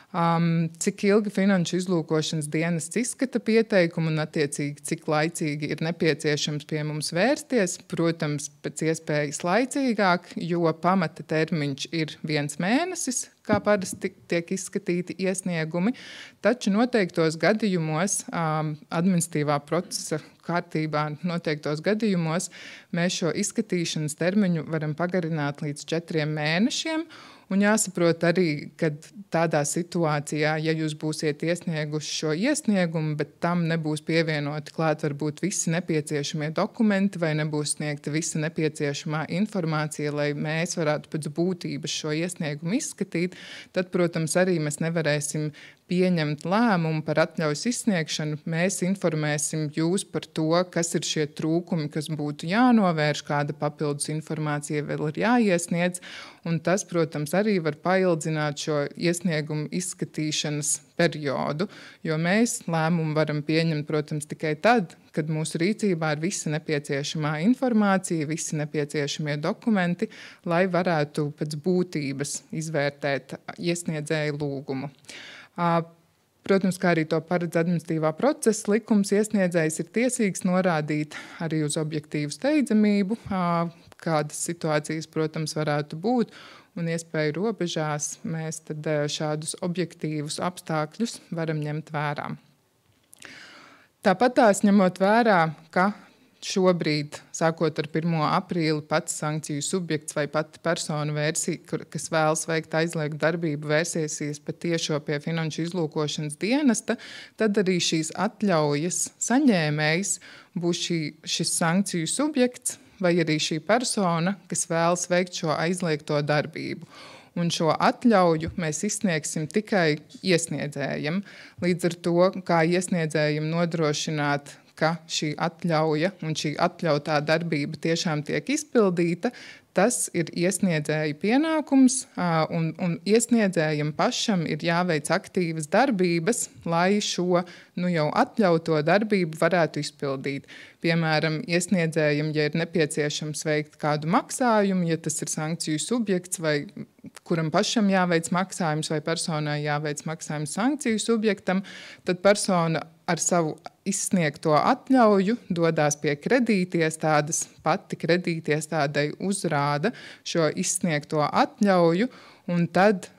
Cik ilgi finanšu izlūkošanas dienests izskata pieteikumu un attiecīgi cik laicīgi ir nepieciešams pie mums vērsties, protams, pēc iespējas laicīgāk, jo pamata termiņš ir 1 mēnesis, kā parasti tiek izskatīti iesniegumi, taču noteiktos gadījumos, administratīvā procesa kārtībā noteiktos gadījumos, mēs šo izskatīšanas termiņu varam pagarināt līdz 4 mēnešiem, un jāsaprot arī, ka tādā situācijā, ja jūs būsiet iesnieguši šo iesniegumu, bet tam nebūs pievienoti klāt varbūt visi nepieciešamie dokumenti vai nebūs sniegta visa nepieciešamā informācija, lai mēs varētu pēc būtības šo iesniegumu izskatīt, tad, protams, arī mēs nevarēsim pieņemt lēmumu par atļaujas izsniegšanu. Mēs informēsim jūs par to, kas ir šie trūkumi, kas būtu jānovērš, kāda papildus informācija vēl ir jāiesniedz, un tas, protams, arī var paildzināt šo iesniegumu izskatīšanas periodu, jo mēs lēmumu varam pieņemt, protams, tikai tad, kad mūsu rīcībā ir visa nepieciešamā informācija, visi nepieciešamie dokumenti, lai varētu pēc būtības izvērtēt iesniedzēju lūgumu. Protams, kā arī to paredz administratīvā procesa likums, iesniedzējs ir tiesīgs norādīt arī uz objektīvu steidzamību, kādas situācijas, protams, varētu būt, un iespēju robežās mēs tad šādus objektīvus apstākļus varam ņemt vērā. Tāpat tās ņemot vērā, ka šobrīd, sākot ar 1. aprīli, pats sankciju subjekts vai pati persona versija, kas vēlas veikt aizliegtu darbību, vērsiesies patiešo pie finanšu izlūkošanas dienesta, tad arī šīs atļaujas saņēmējs būs šis sankciju subjekts vai arī šī persona, kas vēlas veikt šo aizliegto darbību. Un šo atļauju mēs izsniegsim tikai iesniedzējam. Līdz ar to, kā iesniedzējam nodrošināt, ka šī atļauja un šī atļautā darbība tiešām tiek izpildīta, tas ir iesniedzēja pienākums, un iesniedzējam pašam ir jāveic aktīvas darbības, lai šo jau atļauto darbību varētu izpildīt. Piemēram, iesniedzējam, ja ir nepieciešams veikt kādu maksājumu, ja tas ir sankciju subjekts vai kuram pašam jāveic maksājums vai personai jāveic maksājums sankciju subjektam, tad persona ar savu izsniegto atļauju dodās pie kredītiestādes, pati kredītiestādei uzrāda šo izsniegto atļauju, un tad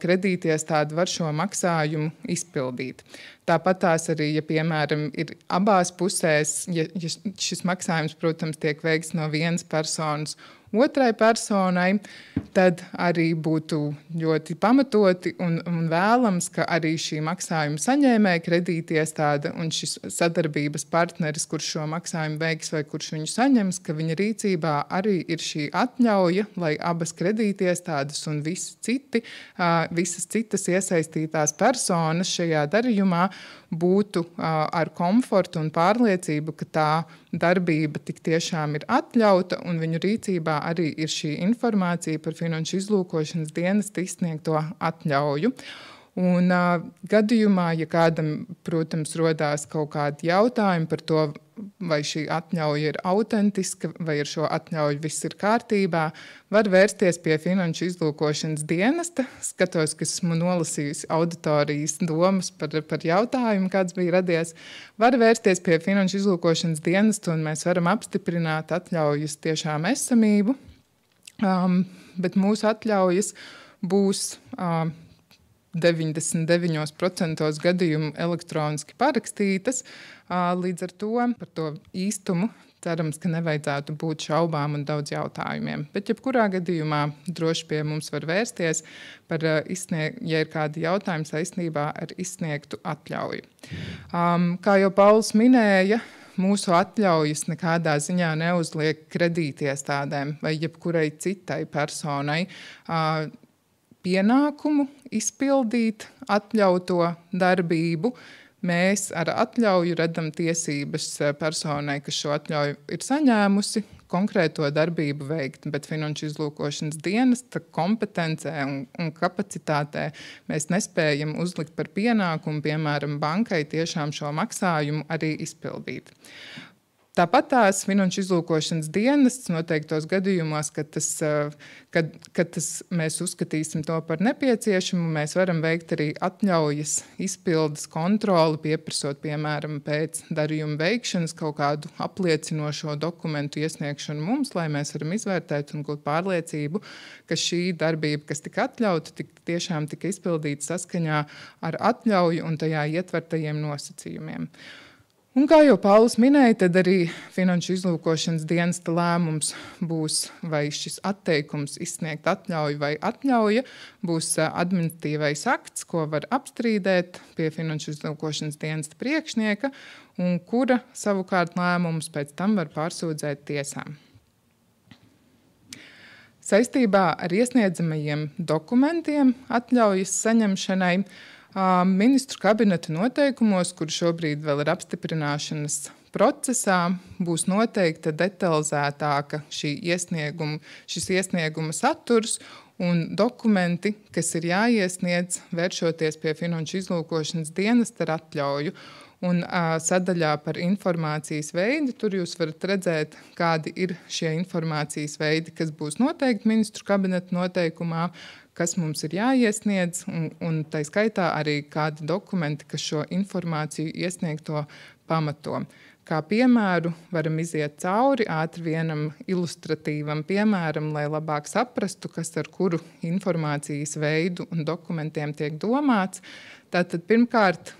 kredītiestāde var šo maksājumu izpildīt. Tāpat tās arī, ja, piemēram, ir abās pusēs, ja šis maksājums, protams, tiek veikts no vienas personas otrai personai, tad arī būtu ļoti pamatoti un vēlams, ka arī šī maksājuma saņēmēja kredītiestāde un šis sadarbības partneris, kurš šo maksājumu veiks vai kurš viņu saņems, ka viņa rīcībā arī ir šī atļauja, lai abas kredītiestādes un visas citas iesaistītās personas šajā darījumā būtu ar komfortu un pārliecību, ka tā darbība tik tiešām ir atļauta un viņu rīcībā arī ir šī informācija par Finanšu izlūkošanas dienesta izsniegto atļauju. Un gadījumā, ja kādam, protams, rodās kaut kādi jautājumi par to, vai šī atļauja ir autentiska, vai ar šo atļauju viss ir kārtībā, var vērsties pie Finanšu izlūkošanas dienesta. Skatos, ka esmu nolasījusi auditorijas domas par jautājumu, kāds bija radies. Var vērsties pie Finanšu izlūkošanas dienesta, un mēs varam apstiprināt atļaujas tiešām esamību, bet mūsu atļaujas būs 99% gadījumu elektroniski parakstītas. Līdz ar to par to īstumu cerams, ka nevajadzētu būt šaubām un daudz jautājumiem. Bet jebkurā gadījumā droši pie mums var vērsties, ja ir kādi jautājumi saistībā ar izsniegtu atļauju. Kā jau Pauls minēja, mūsu atļaujas nekādā ziņā neuzliek kredītiestādēm vai jebkurai citai personai pienākumu izpildīt atļauto darbību. Mēs ar atļauju radam tiesības personai, kas šo atļauju ir saņēmusi, konkrēto darbību veikt, bet Finanšu izlūkošanas dienesta kompetencē un kapacitātē mēs nespējam uzlikt par pienākumu, piemēram, bankai tiešām šo maksājumu arī izpildīt. Tāpat tās Finanšu izlūkošanas dienests noteiktos gadījumos, kad mēs uzskatīsim to par nepieciešamu, mēs varam veikt arī atļaujas izpildes kontroli, pieprasot, piemēram, pēc darījuma veikšanas kaut kādu apliecinošo dokumentu iesniegšanu mums, lai mēs varam izvērtēt un gūt pārliecību, ka šī darbība, kas tika atļauta, tiešām tika izpildīta saskaņā ar atļauju un tajā ietvertajiem nosacījumiem. Un kā jau Pauls minēja, tad arī Finanšu izlūkošanas dienesta lēmums būs, vai šis atteikums izsniegt atļauju vai atļauja būs administratīvais akts, ko var apstrīdēt pie Finanšu izlūkošanas dienesta priekšnieka, un kura savukārt lēmumus pēc tam var pārsūdzēt tiesām. Saistībā ar iesniedzamajiem dokumentiem atļaujas saņemšanai Ministru kabineta noteikumos, kur šobrīd vēl ir apstiprināšanas procesā, būs noteikta detalizētāka šis iesnieguma saturs un dokumenti, kas ir jāiesniedz vēršoties pie Finanšu izlūkošanas dienesta ar atļauju. Un sadaļā par informācijas veidi, tur jūs varat redzēt, kādi ir šie informācijas veidi, kas būs noteikti ministru kabineta noteikumā, kas mums ir jāiesniedz, un tai skaitā arī kādi dokumenti, kas šo informāciju iesniegto pamato. Kā piemēru varam iziet cauri ātri vienam ilustratīvam piemēram, lai labāk saprastu, kas ar kuru informācijas veidu un dokumentiem tiek domāts. Tātad pirmkārt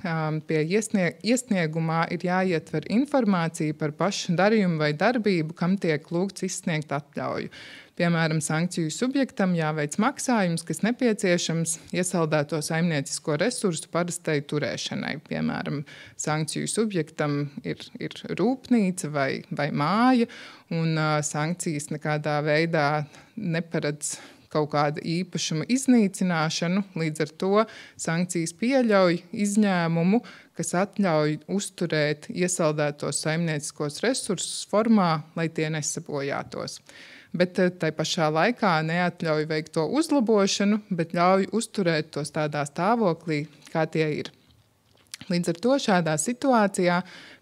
pie iesniegumā ir jāietver informācija par pašu darījumu vai darbību, kam tiek lūgts izsniegt atļauju. Piemēram, sankciju subjektam jāveic maksājums, kas nepieciešams iesaldēto saimniecisko resursu parastai turēšanai. Piemēram, sankciju subjektam ir rūpnīca vai māja, un sankcijas nekādā veidā neparedz kaut kāda īpašuma iznīcināšanu, līdz ar to sankcijas pieļauj izņēmumu, kas atļauj uzturēt iesaldētos saimnieciskos resursus formā, lai tie nesabojātos. Bet tai pašā laikā neatļauj veikt to uzlabošanu, bet ļauj uzturēt tos tādā stāvoklī, kā tie ir. Līdz ar to šādā situācijā,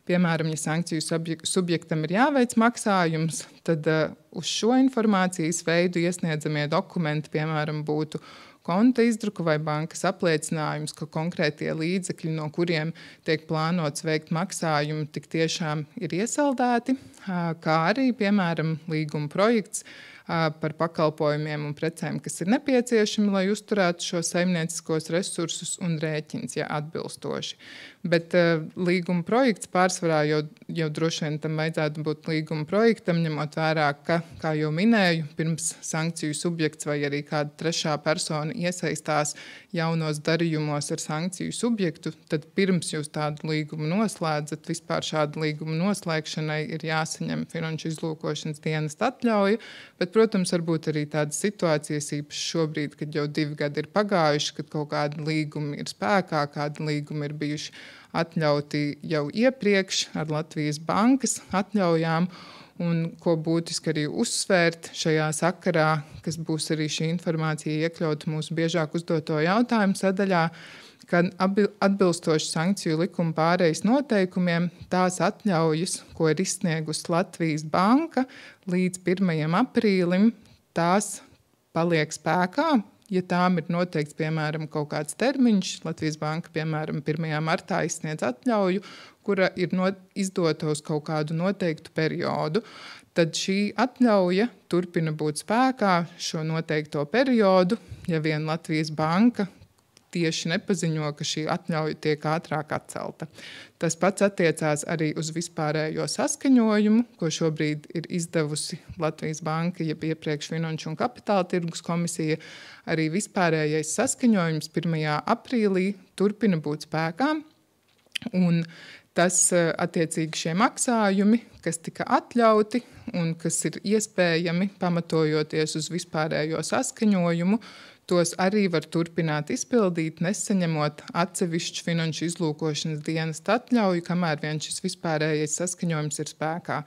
piemēram, ja sankciju subjektam ir jāveic maksājums, tad uz šo informācijas veidu iesniedzamie dokumenti, piemēram, būtu konta izdruka vai bankas apliecinājums, ka konkrētie līdzekļi, no kuriem tiek plānots veikt maksājumu, tik tiešām ir iesaldēti, kā arī, piemēram, līguma projekts, par pakalpojumiem un precēm, kas ir nepieciešami, lai uzturētu šo saimnieciskos resursus un rēķins, ja atbilstoši. Bet līguma projekts pārsvarā jau droši vien tam vajadzētu būt līguma projektam, ņemot vērā, ka, kā jau minēju, pirms sankciju subjekts vai arī kāda trešā persona iesaistās jaunos darījumos ar sankciju subjektu, tad pirms jūs tādu līgumu noslēdzat, vispār šādu līgumu noslēgšanai ir jāsaņem Finanšu izlūkošanas dienesta atļauja, bet, protams, varbūt arī tādas situācijas īpaši šobrīd, kad jau 2 gadi ir pagājuši, kad kaut kādi līgumi ir spēkā, kādi līgumi ir bijuši atļauti jau iepriekš ar Latvijas bankas atļaujām, un ko būtiski arī uzsvērt šajā sakarā, kas būs arī šī informācija iekļauta mūsu biežāk uzdoto jautājumu sadaļā, ka atbilstoši sankciju likuma pārejas noteikumiem tās atļaujas, ko ir izsniegusi Latvijas banka līdz 1. aprīlim, tās paliek spēkā. Ja tām ir noteikts, piemēram, kaut kāds termiņš, Latvijas banka, piemēram, 1. martā izsniedz atļauju, kura ir izdota uz kaut kādu noteiktu periodu, tad šī atļauja turpina būt spēkā šo noteikto periodu, ja vien Latvijas banka tieši nepaziņo, ka šī atļauja tiek ātrāk atcelta. Tas pats attiecās arī uz vispārējo saskaņojumu, ko šobrīd ir izdevusi Latvijas banka, jeb iepriekš Finanšu un Kapitāla tirgus komisija. Arī vispārējais saskaņojums 1. aprīlī turpina būt spēkā, un tas attiecīgi šie maksājumi, kas tika atļauti un kas ir iespējami pamatojoties uz vispārējo saskaņojumu, tos arī var turpināt izpildīt, nesaņemot atsevišķu Finanšu izlūkošanas dienesta atļauju, kamēr vien šis vispārējais saskaņojums ir spēkā.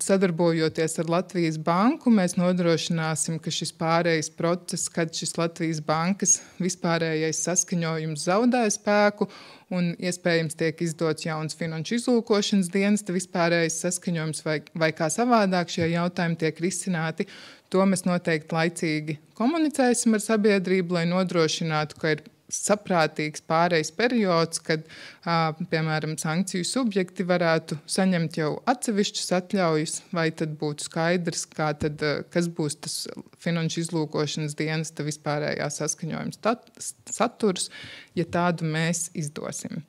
Sadarbojoties ar Latvijas banku, mēs nodrošināsim, ka šis pārējais process, kad šis Latvijas bankas vispārējais saskaņojums zaudē spēku un iespējams tiek izdots jauns Finanšu izlūkošanas dienesta vispārējais saskaņojums vai kā savādāk šie jautājumi tiek risināti, to mēs noteikti laicīgi komunicēsim ar sabiedrību, lai nodrošinātu, ka ir saprātīgs pārejas periods, kad, piemēram, sankciju subjekti varētu saņemt jau atsevišķas atļaujas, vai tad būtu skaidrs, kas būs tas Finanšu izlūkošanas dienesta vispārējā saskaņojuma saturs, ja tādu mēs izdosim.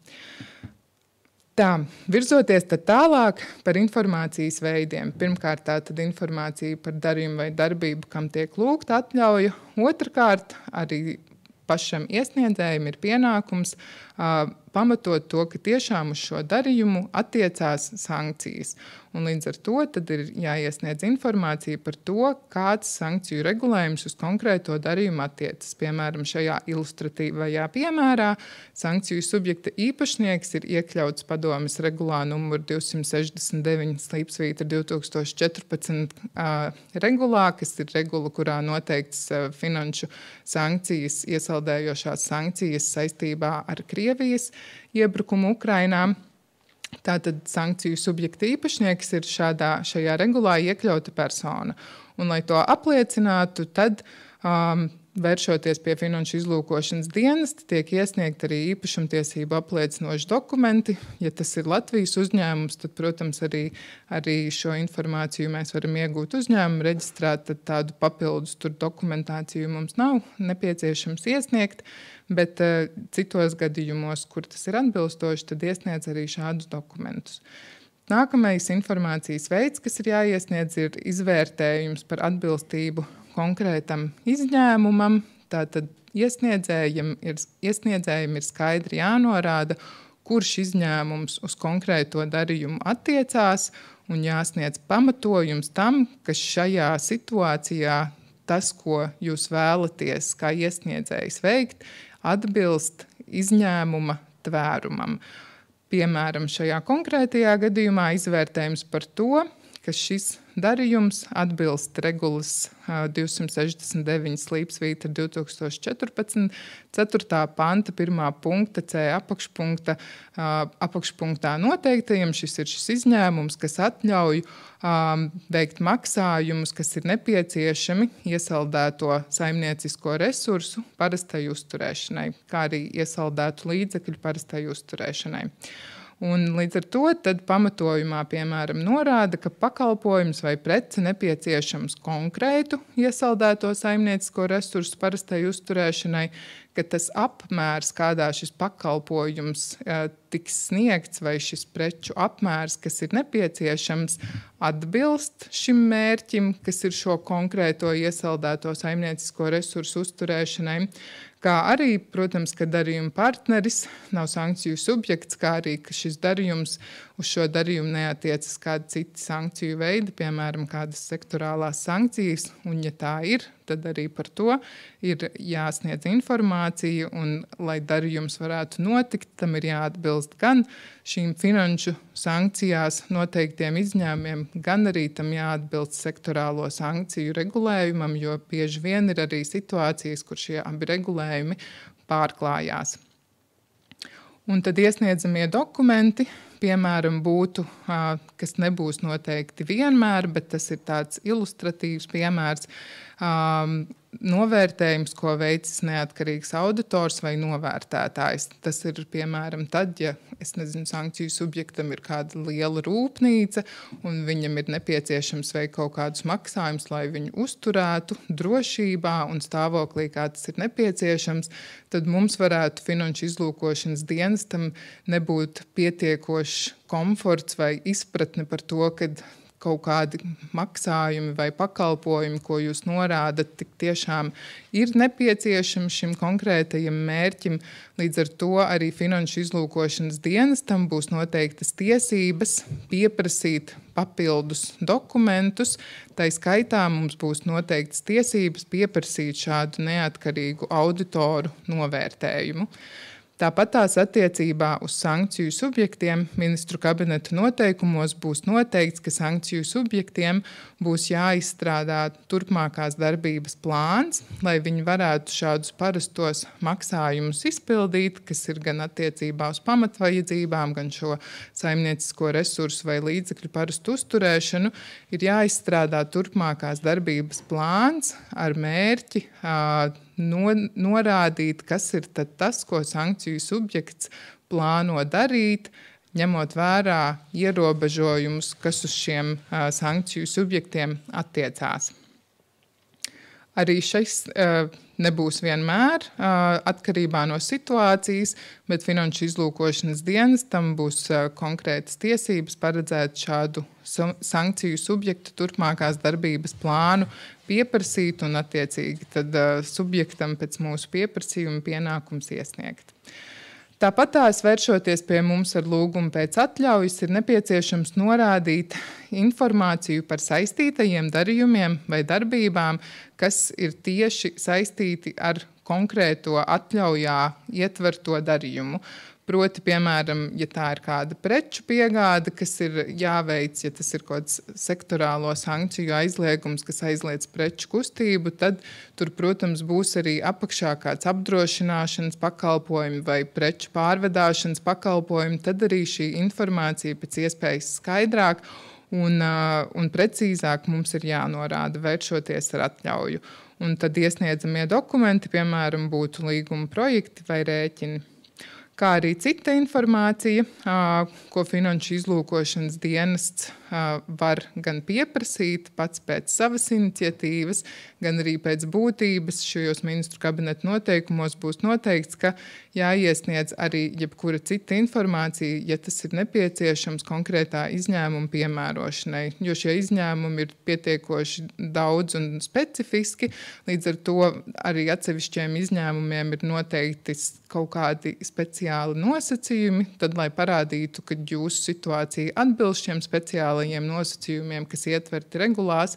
Tā, virzoties tad tālāk par informācijas veidiem. Pirmkārt, tātad informācija par darījumu vai darbību, kam tiek lūgta atļauja. Otrkārt, arī pašam iesniedzējam ir pienākums pamatot to, ka tiešām uz šo darījumu attiecās sankcijas. Un līdz ar to tad ir jāiesniedz informācija par to, kāds sankciju regulējums uz konkrēto darījumu attiecas. Piemēram, šajā ilustratīvajā piemērā sankciju subjekta īpašnieks ir iekļauts padomes regulā numur 269/2014 regulā, kas ir regula, kurā noteikts finanšu sankcijas, iesaldējošās sankcijas saistībā ar Krievijas iebrukumu Ukrainā. Tātad sankciju subjekta īpašnieks ir šajā regulā iekļauta persona. Un, lai to apliecinātu, tad vēršoties pie Finanšu izlūkošanas dienesta, tiek iesniegt arī īpašumtiesību apliecinoši dokumenti. Ja tas ir Latvijas uzņēmums, tad, protams, arī šo informāciju mēs varam iegūt uzņēmumu reģistrēt, tad tādu papildus dokumentāciju mums nav nepieciešams iesniegt, bet citos gadījumos, kur tas ir atbilstoši, tad iesniedz arī šādus dokumentus. Nākamais informācijas veids, kas ir jāiesniedz, ir izvērtējums par atbilstību konkrētam izņēmumam. Tātad iesniedzējiem ir skaidri jānorāda, kurš izņēmums uz konkrēto darījumu attiecās, un jāsniedz pamatojums tam, ka šajā situācijā tas, ko jūs vēlaties kā iesniedzējs veikt, atbilst izņēmuma tvērumam. Piemēram, šajā konkrētajā gadījumā izvērtējums par to, ka šis darījums atbilst regulas 269/2014 4. panta 1. punkta C apakšpunktā noteiktajam. Šis ir šis izņēmums, kas atļauj veikt maksājumus, kas ir nepieciešami iesaldēto saimniecisko resursu parastai uzturēšanai, kā arī iesaldētu līdzekļu parastai uzturēšanai. Un līdz ar to pamatojumā, piemēram, norāda, ka pakalpojums vai prece nepieciešams konkrētu iesaldēto saimniecisko resursu parastai uzturēšanai, ka tas apmērs, kādā šis pakalpojums tiks sniegts, vai šis preču apmērs, kas ir nepieciešams, atbilst šim mērķim, kas ir šo konkrēto iesaldēto saimniecisko resursu uzturēšanai. Kā arī, protams, ka darījuma partneris nav sankciju subjekts, kā arī, ka šis darījums uz šo darījumu neatiecas kādi citi sankciju veidi, piemēram, kādas sektorālās sankcijas, un ja tā ir, tad arī par to ir jāsniedz informācija, un, lai darījums varētu notikt, tam ir jāatbilst gan šīm finanšu sankcijās noteiktiem izņēmumiem, gan arī tam jāatbilst sektorālo sankciju regulējumam, jo bieži vien ir arī situācijas, kur šie abi regulējumi pārklājās. Un tad iesniedzamie dokumenti, piemēram, būtu, kas nebūs noteikti vienmēr, bet tas ir tāds ilustratīvs piemērs, novērtējums, ko veicis neatkarīgs auditors vai novērtētājs. Tas ir, piemēram, tad, ja, sankciju subjektam ir kāda liela rūpnīca un viņam ir nepieciešams veikt kaut kādus maksājumus, lai viņu uzturētu drošībā un stāvoklī, kā tas ir nepieciešams, tad mums varētu finanšu izlūkošanas dienestam nebūt pietiekošs komforts vai izpratne par to, kad kaut kādi maksājumi vai pakalpojumi, ko jūs norādat, tik tiešām ir nepieciešami šim konkrētajam mērķim. Līdz ar to arī finanšu izlūkošanas dienestam būs noteiktas tiesības pieprasīt papildus dokumentus. Tai skaitā mums būs noteiktas tiesības pieprasīt šādu neatkarīgu auditoru novērtējumu. Tāpat tās attiecībā uz sankciju subjektiem ministru kabineta noteikumos būs noteikts, ka sankciju subjektiem būs jāizstrādā turpmākās darbības plāns, lai viņi varētu šādus parastos maksājumus izpildīt, kas ir gan attiecībā uz pamatvajadzībām, gan šo saimniecisko resursu vai līdzekļu parastu uzturēšanu, ir jāizstrādā turpmākās darbības plāns ar mērķi norādīt, kas ir tas, ko sankciju subjekts plāno darīt, ņemot vērā ierobežojumus, kas uz šiem sankciju subjektiem attiecās. Arī šis nebūs vienmēr atkarībā no situācijas, bet finanšu izlūkošanas dienestam būs konkrētas tiesības paredzēt šādu sankciju subjektu turpmākās darbības plānu pieprasīt un attiecīgi tad subjektam pēc mūsu pieprasījuma pienākums iesniegt. Tāpat tās vēršoties pie mums ar lūgumu pēc atļaujas, ir nepieciešams norādīt informāciju par saistītajiem darījumiem vai darbībām, kas ir tieši saistīti ar konkrēto atļaujā ietverto darījumu. Proti, piemēram, ja tā ir kāda preču piegāde, kas ir jāveic, ja tas ir kaut kāds sektorālo sankciju aizliegums, kas aizliedz preču kustību, tad tur, protams, būs arī apakšā kāds apdrošināšanas pakalpojumi vai preču pārvedāšanas pakalpojumi, tad arī šī informācija pēc iespējas skaidrāk un precīzāk mums ir jānorāda, vēršoties ar atļauju. Un tad iesniedzamie dokumenti, piemēram, būtu līguma projekti vai rēķini. Kā arī cita informācija, ko finanšu izlūkošanas dienests var gan pieprasīt pats pēc savas iniciatīvas, gan arī pēc būtības šajos ministru kabineta noteikumos būs noteikts, ka jāiesniedz arī jebkura cita informācija, ja tas ir nepieciešams konkrētā izņēmuma piemērošanai, jo šie izņēmumi ir pietiekoši daudz un specifiski, līdz ar to arī atsevišķiem izņēmumiem ir noteikti kaut kādi speciāli nosacījumi, tad, lai parādītu, ka jūsu situācija atbilst šiem speciālajiem nosacījumiem, kas ietverti regulās,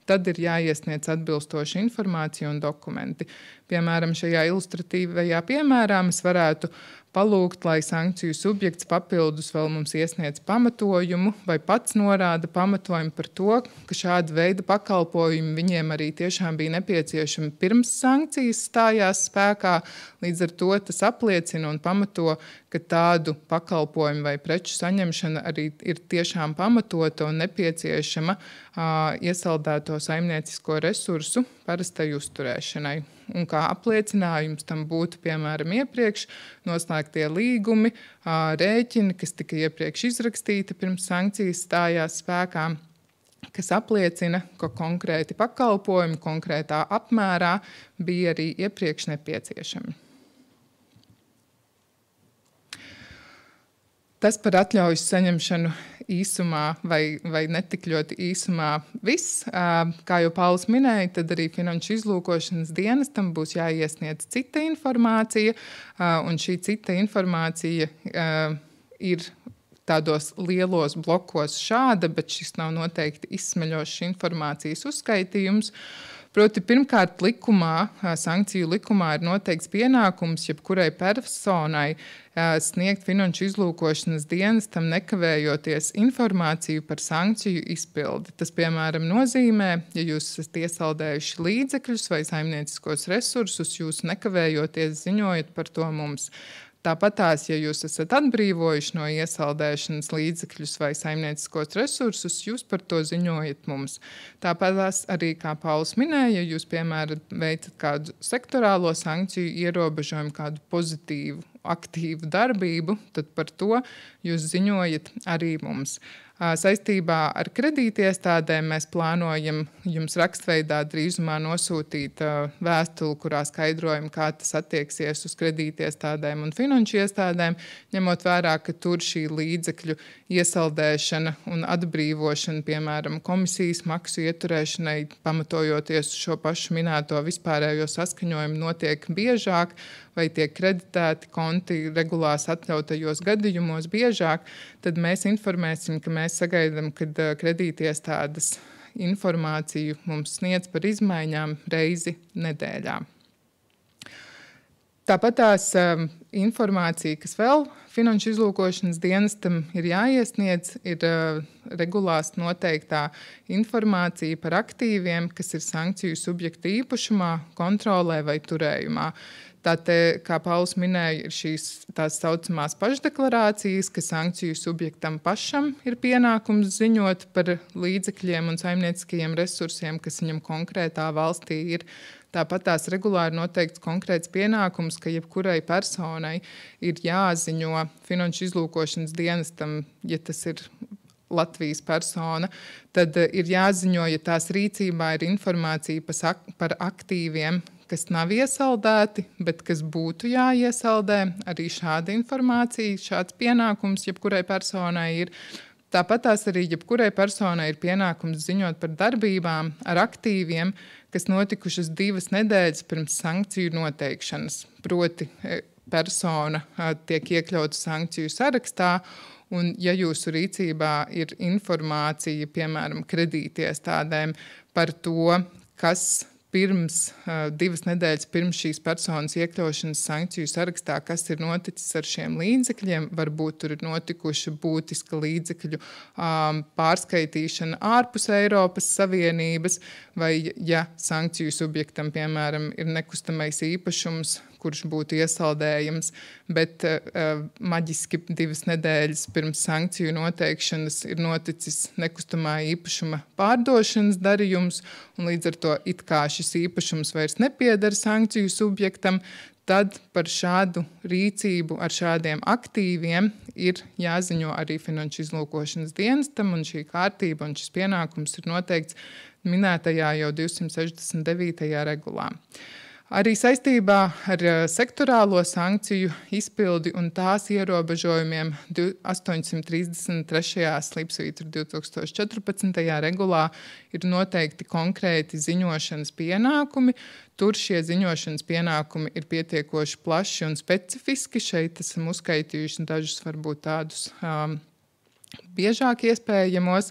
tad ir jāiesniedz atbilstoša informācija un dokumenti. Piemēram, šajā ilustratīvajā piemērā mēs varētu palūgt, lai sankciju subjekts papildus vēl mums iesniedz pamatojumu vai pats norāda pamatojumu par to, ka šāda veida pakalpojumi viņiem arī tiešām bija nepieciešami pirms sankcijas stājās spēkā. Līdz ar to tas apliecina un pamato, ka tādu pakalpojumu vai preču saņemšana arī ir tiešām pamatota un nepieciešama iesaldēto saimniecisko resursu parastai uzturēšanai. un kā apliecinājums tam būtu, piemēram, iepriekš noslēgtie līgumi, rēķini, kas tika iepriekš izrakstīti pirms sankcijas stājās spēkā, kas apliecina, ka konkrēti pakalpojumi konkrētā apmērā bija arī iepriekš nepieciešami. Tas par atļaujas saņemšanu īsumā vai netik ļoti īsumā viss. Kā jau Pauls minēja, tad arī Finanšu izlūkošanas dienestam būs jāiesniedz cita informācija, un šī cita informācija ir tādos lielos blokos šāda, bet šis nav noteikti izsmeļošs informācijas uzskaitījums. Proti, pirmkārt, sankciju likumā ir noteikts pienākums jebkurai personai sniegt Finanšu izlūkošanas dienestam nekavējoties informāciju par sankciju izpildi. Tas, piemēram, nozīmē, ja jūs esat iesaldējuši līdzekļus vai saimnieciskos resursus, jūs nekavējoties ziņojat par to mums. Tāpatās, ja jūs esat atbrīvojuši no iesaldēšanas līdzekļus vai saimnieciskos resursus, jūs par to ziņojat mums. Tāpatās arī, kā Pauls minēja, ja jūs, piemēram, veicat kādu sektorālo sankciju ierobežojumu, kādu pozitīvu, aktīvu darbību, tad par to jūs ziņojat arī mums. Saistībā ar kredītiestādēm mēs plānojam jums rakstveidā drīzumā nosūtīt vēstuli, kurā skaidrojam, kā tas attieksies uz kredītiestādēm un finanšu iestādēm, ņemot vērā, ka tur šī līdzekļu iesaldēšana un atbrīvošana, piemēram, komisijas maksu ieturēšanai, pamatojoties uz šo pašu minēto vispārējo saskaņojumu, notiek biežāk vai tiek kreditēti konti regulās atļautajos gadījumos biežāk, tad mēs informēsim, ka mēs sagaidām, kad kredītiestādes informāciju mums sniedz par izmaiņām reizi nedēļā. Tāpat tās informācija, kas vēl Finanšu izlūkošanas dienestam ir jāiesniedz, ir regulās noteiktā informācija par aktīviem, kas ir sankciju subjekta īpašumā, kontrolē vai turējumā. Tātad, kā Pauls minēja, ir šīs tās saucamās pašdeklarācijas, ka sankciju subjektam pašam ir pienākums ziņot par līdzekļiem un saimnieciskajiem resursiem, kas viņam konkrētā valstī ir. Tāpat tās regulāri noteikts konkrēts pienākums, ka jebkurai personai ir jāziņo Finanšu izlūkošanas dienestam, ja tas ir Latvijas persona, tad ir jāziņo, ja tās rīcībā ir informācija par aktīviem, kas nav iesaldēti, bet kas būtu jāiesaldē. Arī šāda informācija, šāds pienākums jebkurai personai ir. Tāpat tās arī jebkurai personai ir pienākums ziņot par darbībām ar aktīviem, kas notikušas 2 nedēļas pirms sankciju noteikšanas. Proti, persona tiek iekļauta sankciju sarakstā, un ja jūsu rīcībā ir informācija, piemēram, kredītiestādēm par to, kas pirms 2 nedēļas pirms šīs personas iekļaušanas sankciju sarakstā, kas ir noticis ar šiem līdzekļiem, varbūt tur ir notikuši būtiska līdzekļu pārskaitīšana ārpus Eiropas Savienības, vai ja sankciju subjektam, piemēram, ir nekustamais īpašums, kurš būtu iesaldējams, bet maģiski 2 nedēļas pirms sankciju noteikšanas ir noticis nekustamā īpašuma pārdošanas darījums, un līdz ar to it kā šis īpašums vairs nepieder sankciju subjektam, tad par šādu rīcību ar šādiem aktīviem ir jāziņo arī Finanšu izlūkošanas dienestam, un šī kārtība un šis pienākums ir noteikts minētajā jau 269. regulā. Arī saistībā ar sektorālo sankciju izpildi un tās ierobežojumiem 833/2014. regulā ir noteikti konkrēti ziņošanas pienākumi. Tur šie ziņošanas pienākumi ir pietiekoši plaši un specifiski. Šeit esam uzskaitījuši dažus varbūt tādus biežāk iespējamos.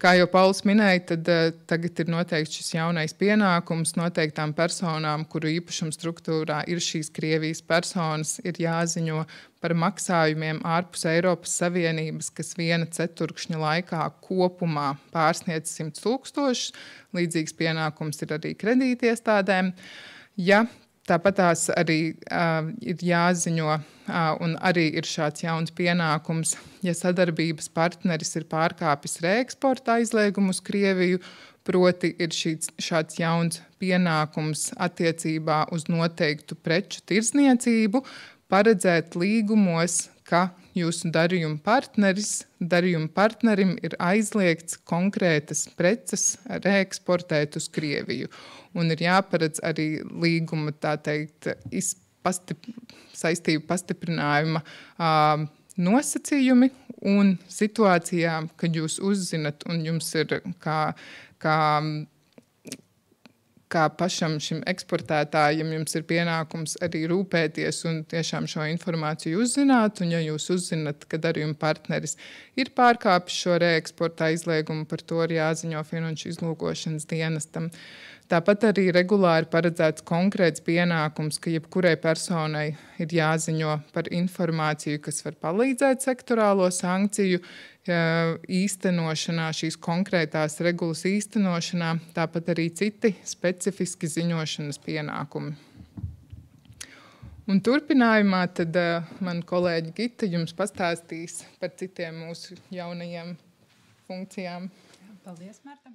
Kā jau Pauls minēja, tad tagad ir noteikts šis jaunais pienākums noteiktām personām, kuru īpašuma struktūrā ir šīs Krievijas personas, ir jāziņo par maksājumiem ārpus Eiropas Savienības, kas 1 ceturkšņa laikā kopumā pārsniedz 100 000. Līdzīgs pienākums ir arī kredītiestādēm. Ja tāpat tās arī ir jāziņo, un arī ir šāds jauns pienākums, ja sadarbības partneris ir pārkāpis reeksporta aizliegumu uz Krieviju, Proti ir šāds jauns pienākums attiecībā uz noteiktu preču tirdzniecību, paredzēt līgumos, ka jūsu darījuma partnerim ir aizliegts konkrētas preces reeksportēt uz Krieviju. Un ir jāparedz arī līguma, tā teikt, saistību pastiprinājuma nosacījumi un situācijā, kad jūs uzzinat un jums ir kā pašam šim eksportētājam jums ir pienākums arī rūpēties un tiešām šo informāciju uzzināt, un ja jūs uzzinat, ka darījuma partneris ir pārkāpis šo reeksporta aizliegumu, par to ir jāziņo Finanšu izlūkošanas dienestam. Tāpat arī regulāri paredzēts konkrēts pienākums, ka jebkurai personai ir jāziņo par informāciju, kas var palīdzēt sektorālo sankciju īstenošanā, šīs konkrētās regulas īstenošanā, tāpat arī citi specifiski ziņošanas pienākumi. Un turpinājumā tad man kolēģi Gita jums pastāstīs par citiem mūsu jaunajiem funkcijām. Paldies, Marta.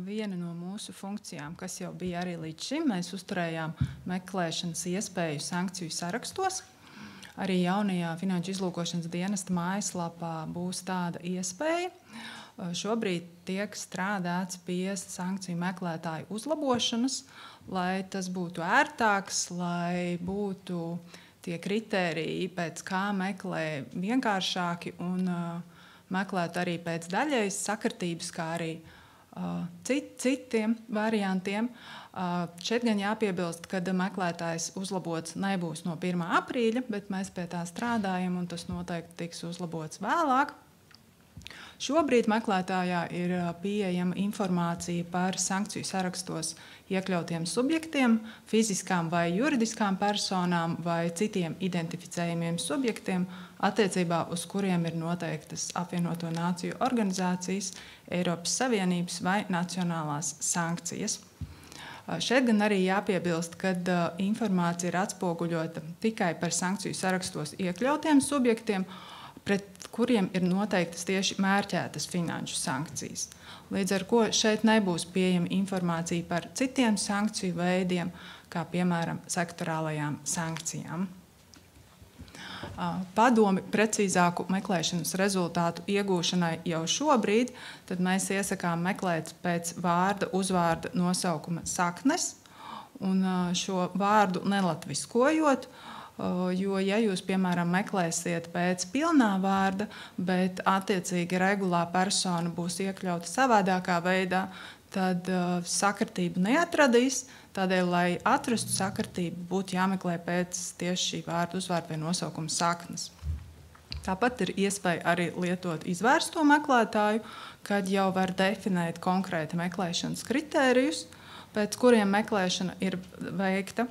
Viena no mūsu funkcijām, kas jau bija arī līdz šim, mēs uzturējām meklēšanas iespēju sankciju sarakstos. Arī jaunajā Finanšu izlūkošanas dienesta mājaslapā būs tāda iespēja. Šobrīd tiek strādāts pie sankciju meklētāju uzlabošanas, lai tas būtu ērtāks, lai būtu tie kritēriji, pēc kā meklē vienkāršāki un meklētu arī pēc daļējas sakritības, kā arī citiem variantiem. Šeit gan jāpiebilst, ka meklētājs uzlabots nebūs no 1. aprīļa, bet mēs pie tā strādājam un tas noteikti tiks uzlabots vēlāk. Šobrīd meklētājā ir pieejama informācija par sankciju sarakstos iekļautiem subjektiem, fiziskām vai juridiskām personām vai citiem identificējumiem subjektiem, attiecībā uz kuriem ir noteiktas Apvienoto Nāciju organizācijas, Eiropas Savienības vai nacionālās sankcijas. Šeit gan arī jāpiebilst, ka informācija ir atspoguļota tikai par sankciju sarakstos iekļautiem subjektiem, pret kuriem ir noteiktas tieši mērķētas finanšu sankcijas. Līdz ar ko šeit nebūs pieejama informācija par citiem sankciju veidiem, kā piemēram sektorālajām sankcijām. Padomi precīzāku meklēšanas rezultātu iegūšanai jau šobrīd, tad mēs iesakām meklēt pēc vārda, uzvārda nosaukuma saknes un šo vārdu nelatviskojot, jo, ja jūs, piemēram, meklēsiet pēc pilnā vārda, bet attiecīgi regulā persona būs iekļauta savādākā veidā, tad sakritību neatradīs. Tādēļ, lai atrastu sakritību, būtu jāmeklē pēc tieši šī vārda, uzvārda vai nosaukuma saknes. Tāpat ir iespēja arī lietot izvērsto meklētāju, kad jau var definēt konkrēti meklēšanas kritērijus, pēc kuriem meklēšana ir veikta.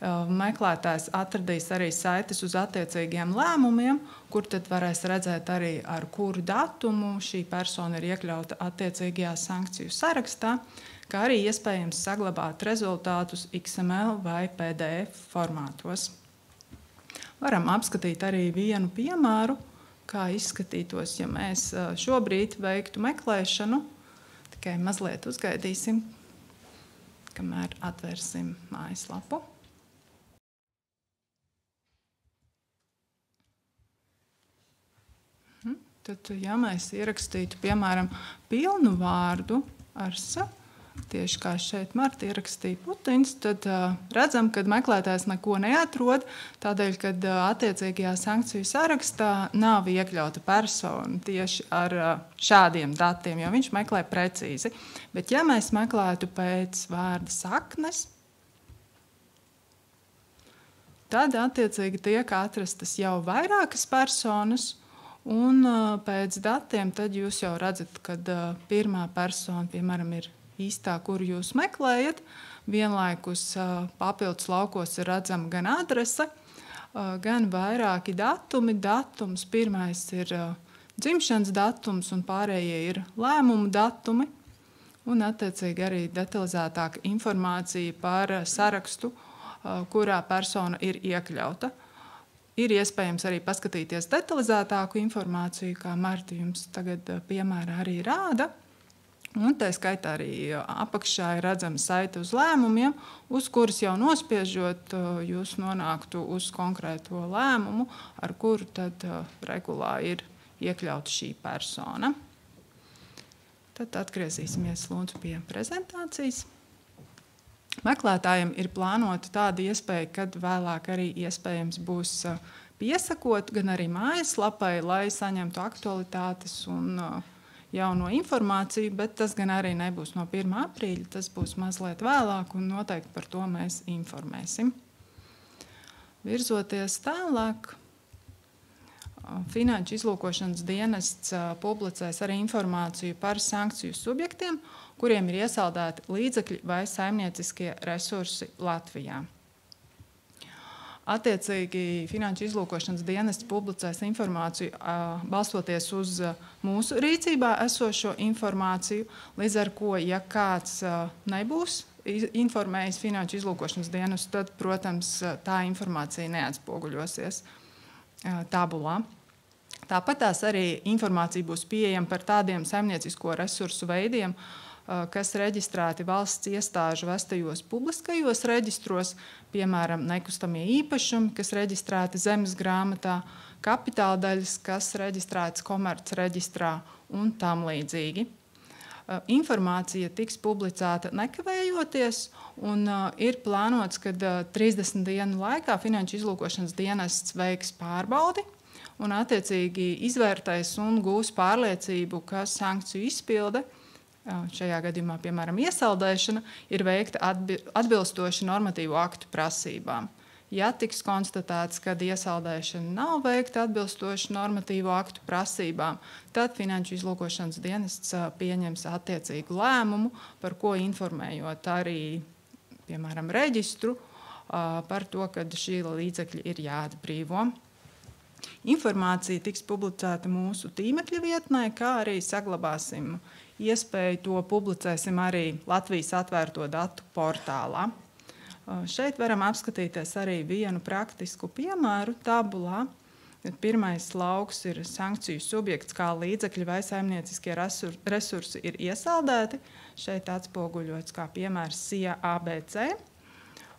Meklētājs atradīs arī saites uz attiecīgiem lēmumiem, kur tad varēs redzēt arī, ar kuru datumu šī persona ir iekļauta attiecīgajā sankciju sarakstā, kā arī iespējams saglabāt rezultātus XML vai PDF formātos. Varam apskatīt arī vienu piemēru, kā izskatītos, ja mēs šobrīd veiktu meklēšanu. Tikai mazliet uzgaidīsim, kamēr atvērsim mājaslapu. Tad, ja mēs ierakstītu, piemēram, pilnu vārdu Arsa, tieši kā šeit Marta ierakstīja Putins, tad redzam, ka meklētājs neko neatrod, tādēļ, kad attiecīgajā sankciju sarakstā nav iekļauta persona tieši ar šādiem datiem, jo viņš meklē precīzi. Bet, ja mēs meklētu pēc vārda saknes, tad attiecīgi tiek atrastas jau vairākas personas, un pēc datiem tad jūs jau redzat, kad pirmā persona, piemēram, ir īstā, kuru jūs meklējat. Vienlaikus papildus laukos ir redzama gan adrese, gan vairāki datumi. Datums pirmais ir dzimšanas datums un pārējie ir lēmumu datumi. Un attiecīgi arī detalizētāka informācija par sarakstu, kurā persona ir iekļauta. Ir iespējams arī paskatīties detalizētāku informāciju, kā Marta jums tagad piemērā arī rāda. Un tā skaitā arī apakšā ir redzama saite uz lēmumiem, uz kuras jau nospiežot, jūs nonāktu uz konkrēto lēmumu, ar kuru tad regulā ir iekļauta šī persona. Tad atgriezīsimies lūdzu pie prezentācijas. Meklētājiem ir plānota tāda iespēja, kad vēlāk arī iespējams būs piesakot gan arī mājaslapai, lai saņemtu aktualitātes un jauno informāciju, bet tas gan arī nebūs no 1. aprīļa, tas būs mazliet vēlāk un noteikti par to mēs informēsim. Virzoties tālāk, Finanšu izlūkošanas dienests publicēs arī informāciju par sankciju subjektiem, kuriem ir iesaldēti līdzekļi vai saimnieciskie resursi Latvijā. Attiecīgi, Finanšu izlūkošanas dienests publicēs informāciju balstoties uz mūsu rīcībā esošo informāciju, līdz ar ko, ja kāds nebūs informējis Finanšu izlūkošanas dienestu, tad, protams, tā informācija neatspoguļosies tabulā. Tāpat tās arī informācija būs pieejama par tādiem saimniecisko resursu veidiem, kas reģistrēti valsts iestāžu vestajos publiskajos reģistros, piemēram, nekustamie īpašumi, kas reģistrēti zemes grāmatā, kapitāla daļas, kas reģistrētas komercreģistrā un tam līdzīgi. Informācija tiks publicēta nekavējoties un ir plānots, ka 30 dienu laikā Finanšu izlūkošanas dienests veiks pārbaudi un attiecīgi izvērtēs un gūs pārliecību, ka sankciju izpilde, šajā gadījumā, piemēram, iesaldēšana, ir veikta atbilstoši normatīvu aktu prasībām. Ja tiks konstatēts, ka iesaldēšana nav veikta atbilstoši normatīvu aktu prasībām, tad Finanšu izlūkošanas dienests pieņems attiecīgu lēmumu, par ko informējot arī, piemēram, reģistru par to, ka šī līdzekļi ir jāatbrīvo. Informācija tiks publicēta mūsu tīmekļa vietnē, kā arī saglabāsim iespēju to publicēsim arī Latvijas atvērto datu portālā. Šeit varam apskatīties arī vienu praktisku piemēru tabulā. Pirmais lauks ir sankciju subjekts, kā līdzekļi vai saimnieciskie resursi ir iesaldēti. Šeit atspoguļots kā piemērs SIA ABC.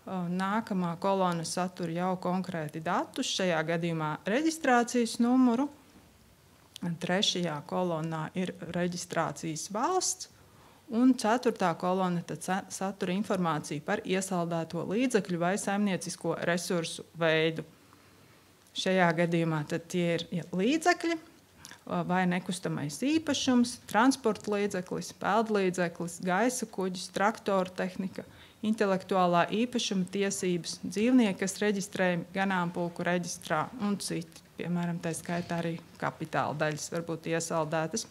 Nākamā kolona satura jau konkrēti datus, šajā gadījumā reģistrācijas numuru. Trešajā kolonā ir reģistrācijas valsts, un 4. kolona satura informāciju par iesaldēto līdzekļu vai saimniecisko resursu veidu. Šajā gadījumā tad tie ir līdzekļi vai nekustamais īpašums, transporta līdzeklis, peldlīdzeklis, gaisa kuģis, traktora tehnika, intelektuālā īpašuma tiesības, dzīvnieki, kas reģistrējami ganāmpulku reģistrā un citi. Piemēram, tā skaitā arī kapitāla daļas var būt iesaldētas.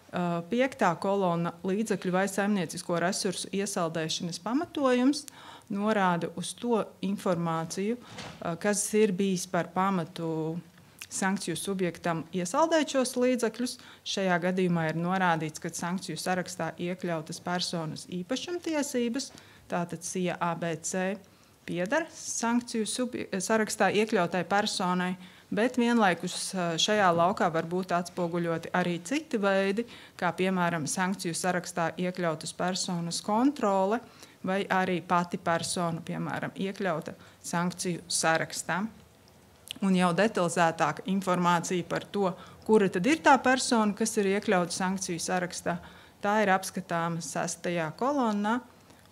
5. kolona līdzekļu vai saimniecisko resursu iesaldēšanas pamatojums norāda uz to informāciju, kas ir bijis par pamatu sankciju subjektam iesaldēt šos līdzekļus. Šajā gadījumā ir norādīts, ka sankciju sarakstā iekļautas personas īpašumtiesības, tātad SIA ABC pieder sankciju sarakstā iekļautai personai, bet vienlaikus šajā laukā var būt atspoguļoti arī citi veidi, kā piemēram sankciju sarakstā iekļautas personas kontrole vai arī pati persona, piemēram, iekļauta sankciju sarakstā. Un jau detalizētāka informācija par to, kura tad ir tā persona, kas ir iekļauta sankciju sarakstā, tā ir apskatāma 6. kolonnā.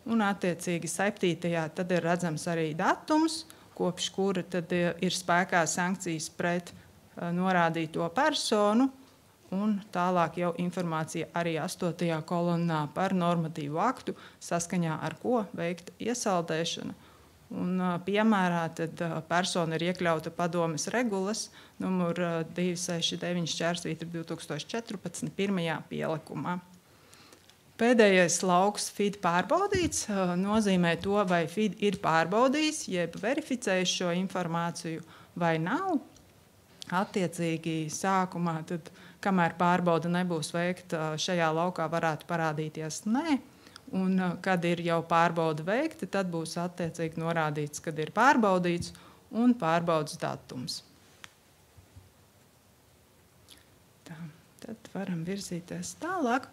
Un attiecīgi 7. tad ir redzams arī datums, kopš kura tad ir spēkā sankcijas pret norādīto personu, un tālāk jau informācija arī 8. kolonnā par normatīvu aktu, saskaņā ar ko veikta iesaldēšana. Un piemērā tad persona ir iekļauta padomes regulas numur 269/2014 pirmajā pielikumā. Pēdējais lauks FID pārbaudīts nozīmē to, vai FID ir pārbaudījis, jeb verificējis šo informāciju vai nav. Attiecīgi sākumā, tad, kamēr pārbauda nebūs veikta, šajā laukā varētu parādīties nē. Un, kad ir jau pārbauda veikta, tad būs attiecīgi norādīts, kad ir pārbaudīts un pārbaudas datums. Tā, tad varam virzīties tālāk.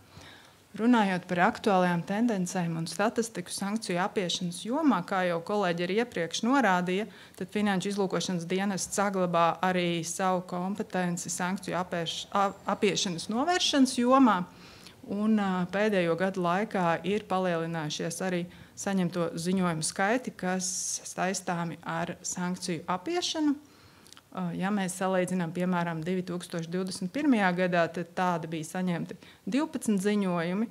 Runājot par aktuālajām tendencēm un statistiku sankciju apiešanas jomā, kā jau kolēģi arī iepriekš norādīja, tad Finanšu izlūkošanas dienests saglabā arī savu kompetenci sankciju apiešanas novēršanas jomā. Un pēdējo gadu laikā ir palielinājušies arī saņemto ziņojumu skaiti, kas saistāmi ar sankciju apiešanu. Ja mēs salīdzinām, piemēram, 2021. gadā, tad tādi bija saņemti 12 ziņojumi,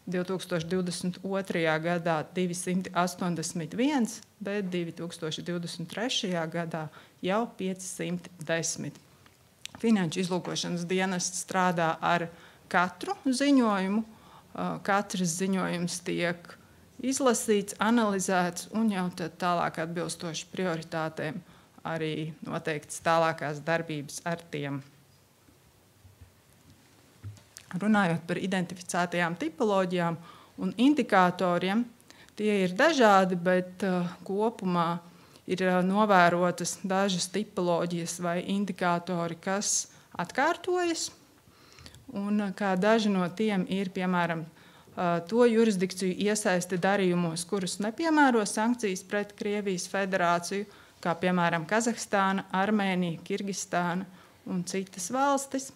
2022. gadā 281, bet 2023. gadā jau 510. Finanšu izlūkošanas dienests strādā ar katru ziņojumu. Katrs ziņojums tiek izlasīts, analizēts un jau tad tālāk atbilstoši prioritātēm arī noteikts tālākās darbības ar tiem. Runājot par identificētajām tipoloģijām un indikatoriem, tie ir dažādi, bet kopumā ir novērotas dažas tipoloģijas vai indikatori, kas atkārtojas. Un kā daži no tiem ir, piemēram, to jurisdikciju iesaisti darījumos, kurus nepiemēro sankcijas pret Krievijas federāciju, kā piemēram Kazahstāna, Armēnija, Kirgistāna un citas valstis,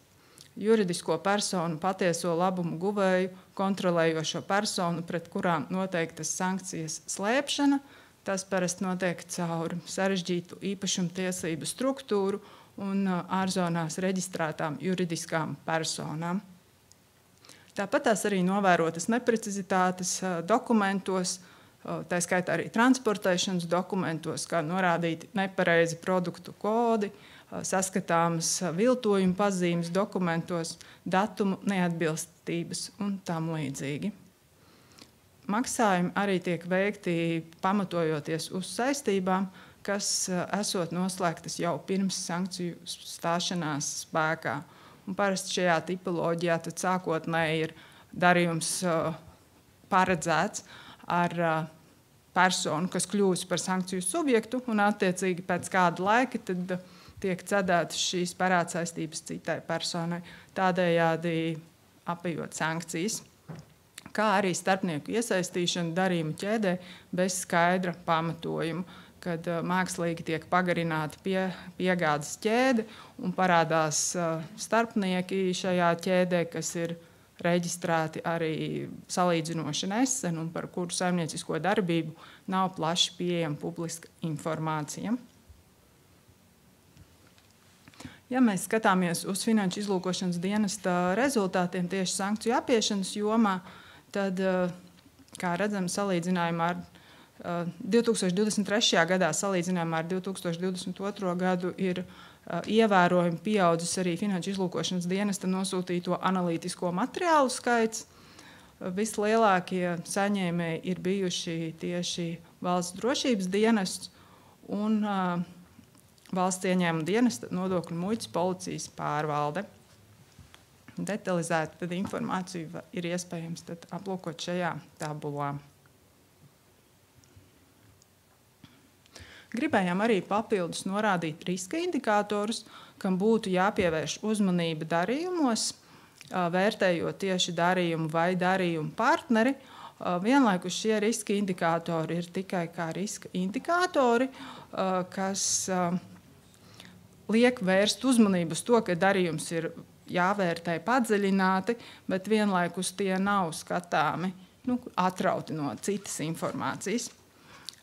juridisko personu patieso labumu guvēju, kontrolējošo personu, pret kurām noteiktas sankcijas slēpšana. Tas parasti notiek caur sarežģītu īpašumtiesību struktūru un ārzonās reģistrētām juridiskām personām. Tāpat tās arī novērotas neprecizitātes dokumentos, tā skaitā arī transportēšanas dokumentos, kā norādīti nepareizi produktu kodi, saskatāmas viltojuma pazīmes dokumentos, datumu neatbilstības un tam līdzīgi. Maksājumi arī tiek veikti pamatojoties uz saistībām, kas esot noslēgtas jau pirms sankciju stāšanās spēkā. Un parasti šajā tipoloģijā tad sākotnēji ir darījums paredzēts ar personu, kas kļūst par sankciju subjektu, un attiecīgi pēc kāda laika tad tiek cedētas šīs parādsaistības citai personai, tādējādi apējot sankcijas, kā arī starpnieku iesaistīšana darījumu ķēdē bez skaidra pamatojuma, kad mākslīgi tiek pagarināta piegādes ķēde un parādās starpnieki šajā ķēdē, kas ir reģistrēti arī salīdzinoši nesen un par kuru saimniecisko darbību nav plaši pieejama publiska informācija. Ja mēs skatāmies uz Finanšu izlūkošanas dienesta rezultātiem tieši sankciju apiešanas jomā, tad, kā redzam, salīdzinājumā ar 2023. gadā salīdzinājumā ar 2022. gadu ir ievērojami pieaudzis arī Finanšu izlūkošanas dienesta nosūtīto analītisko materiālu skaits. Vislielākie saņēmēji ir bijuši tieši Valsts drošības dienests un Valsts ieņēmuma dienesta, nodokļu muitas, policijas pārvalde. Detalizēta informācija ir iespējams aplūkot šajā tabulā. Gribējām arī papildus norādīt riska indikātorus, kam būtu jāpievērš uzmanība darījumos, vērtējot tieši darījumu vai darījumu partneri. Vienlaikus šie riska indikātori ir tikai kā riska indikātori, kas liek vērst uzmanību uz to, ka darījums ir jāvērtē padziļināti, bet vienlaikus tie nav skatāmi, atrauti no citas informācijas.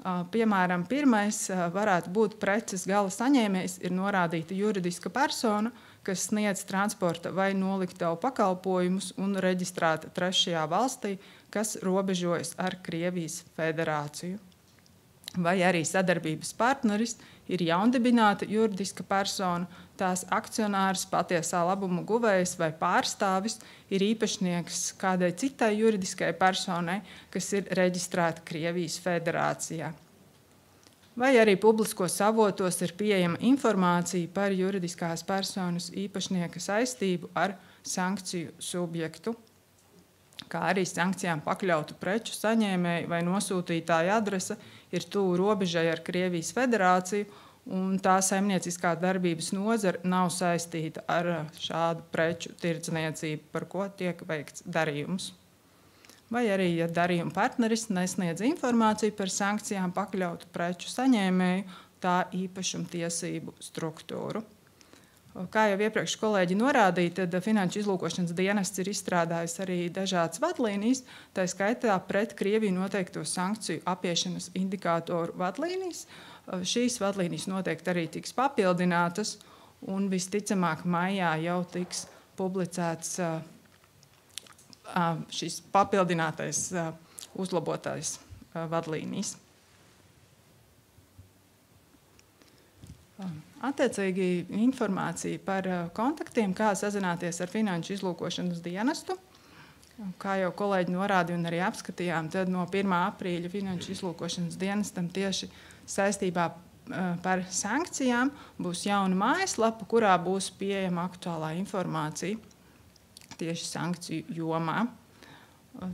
Piemēram, pirmais varētu būt preces gala saņēmējs ir norādīta juridiska persona, kas sniedz transporta vai noliktavu pakalpojumus un reģistrēta trešajā valstī, kas robežojas ar Krievijas federāciju. Vai arī sadarbības partneris ir jaundibināta juridiska persona, tās akcionārs, patiesā labuma guvējs vai pārstāvis ir īpašnieks kādai citai juridiskai personai, kas ir reģistrēta Krievijas federācijā. Vai arī publiskos avotos ir pieejama informācija par juridiskās personas īpašnieka saistību ar sankciju subjektu, kā arī sankcijām pakļautu preču saņēmēju vai nosūtītāja adrese ir tuvu robežai ar Krievijas federāciju, un tā saimnieciskā darbības nozara nav saistīta ar šādu preču tirdzniecību, par ko tiek veikts darījums. vai arī, ja darījuma partneris nesniedz informāciju par sankcijām pakļautu preču saņēmēju, tā īpašumtiesību struktūru. Kā jau iepriekš kolēģi norādīja, tad Finanšu izlūkošanas dienests ir izstrādājis arī dažādas vadlīnijas, tā skaitā pret Krieviju noteikto sankciju apiešanas indikātoru vadlīnijas. Šīs vadlīnijas noteikti arī tiks papildinātas, un visticamāk maijā jau tiks publicēts šis papildinātais, uzlabotais vadlīnijas. Attiecīgi informācija par kontaktiem, kā sazināties ar Finanšu izlūkošanas dienestu. Kā jau kolēģi norādīja un arī apskatījām, tad no 1. aprīļa Finanšu izlūkošanas dienestam tieši saistībā par sankcijām būs jauna mājaslapa, kurā būs pieejama aktuālā informācija tieši sankciju jomā.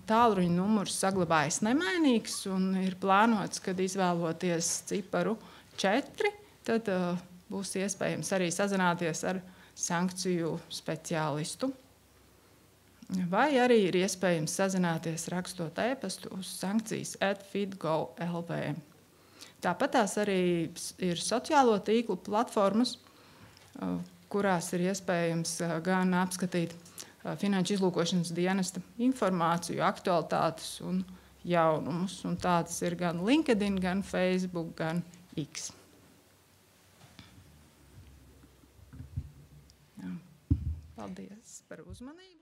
Tālruņa numurs saglabājas nemainīgs un ir plānots, kad izvēloties ciparu 4, tad būs iespējams arī sazināties ar sankciju speciālistu. Vai arī ir iespējams sazināties rakstot e-pastu uz sankcijas@fitgo.lv. Tāpat tās arī ir sociālo tīklu platformas, kurās ir iespējams gan apskatīt Finanšu izlūkošanas dienesta informāciju, aktualitātes un jaunumus. Un tādas ir gan LinkedIn, gan Facebook, gan X. Paldies par uzmanību.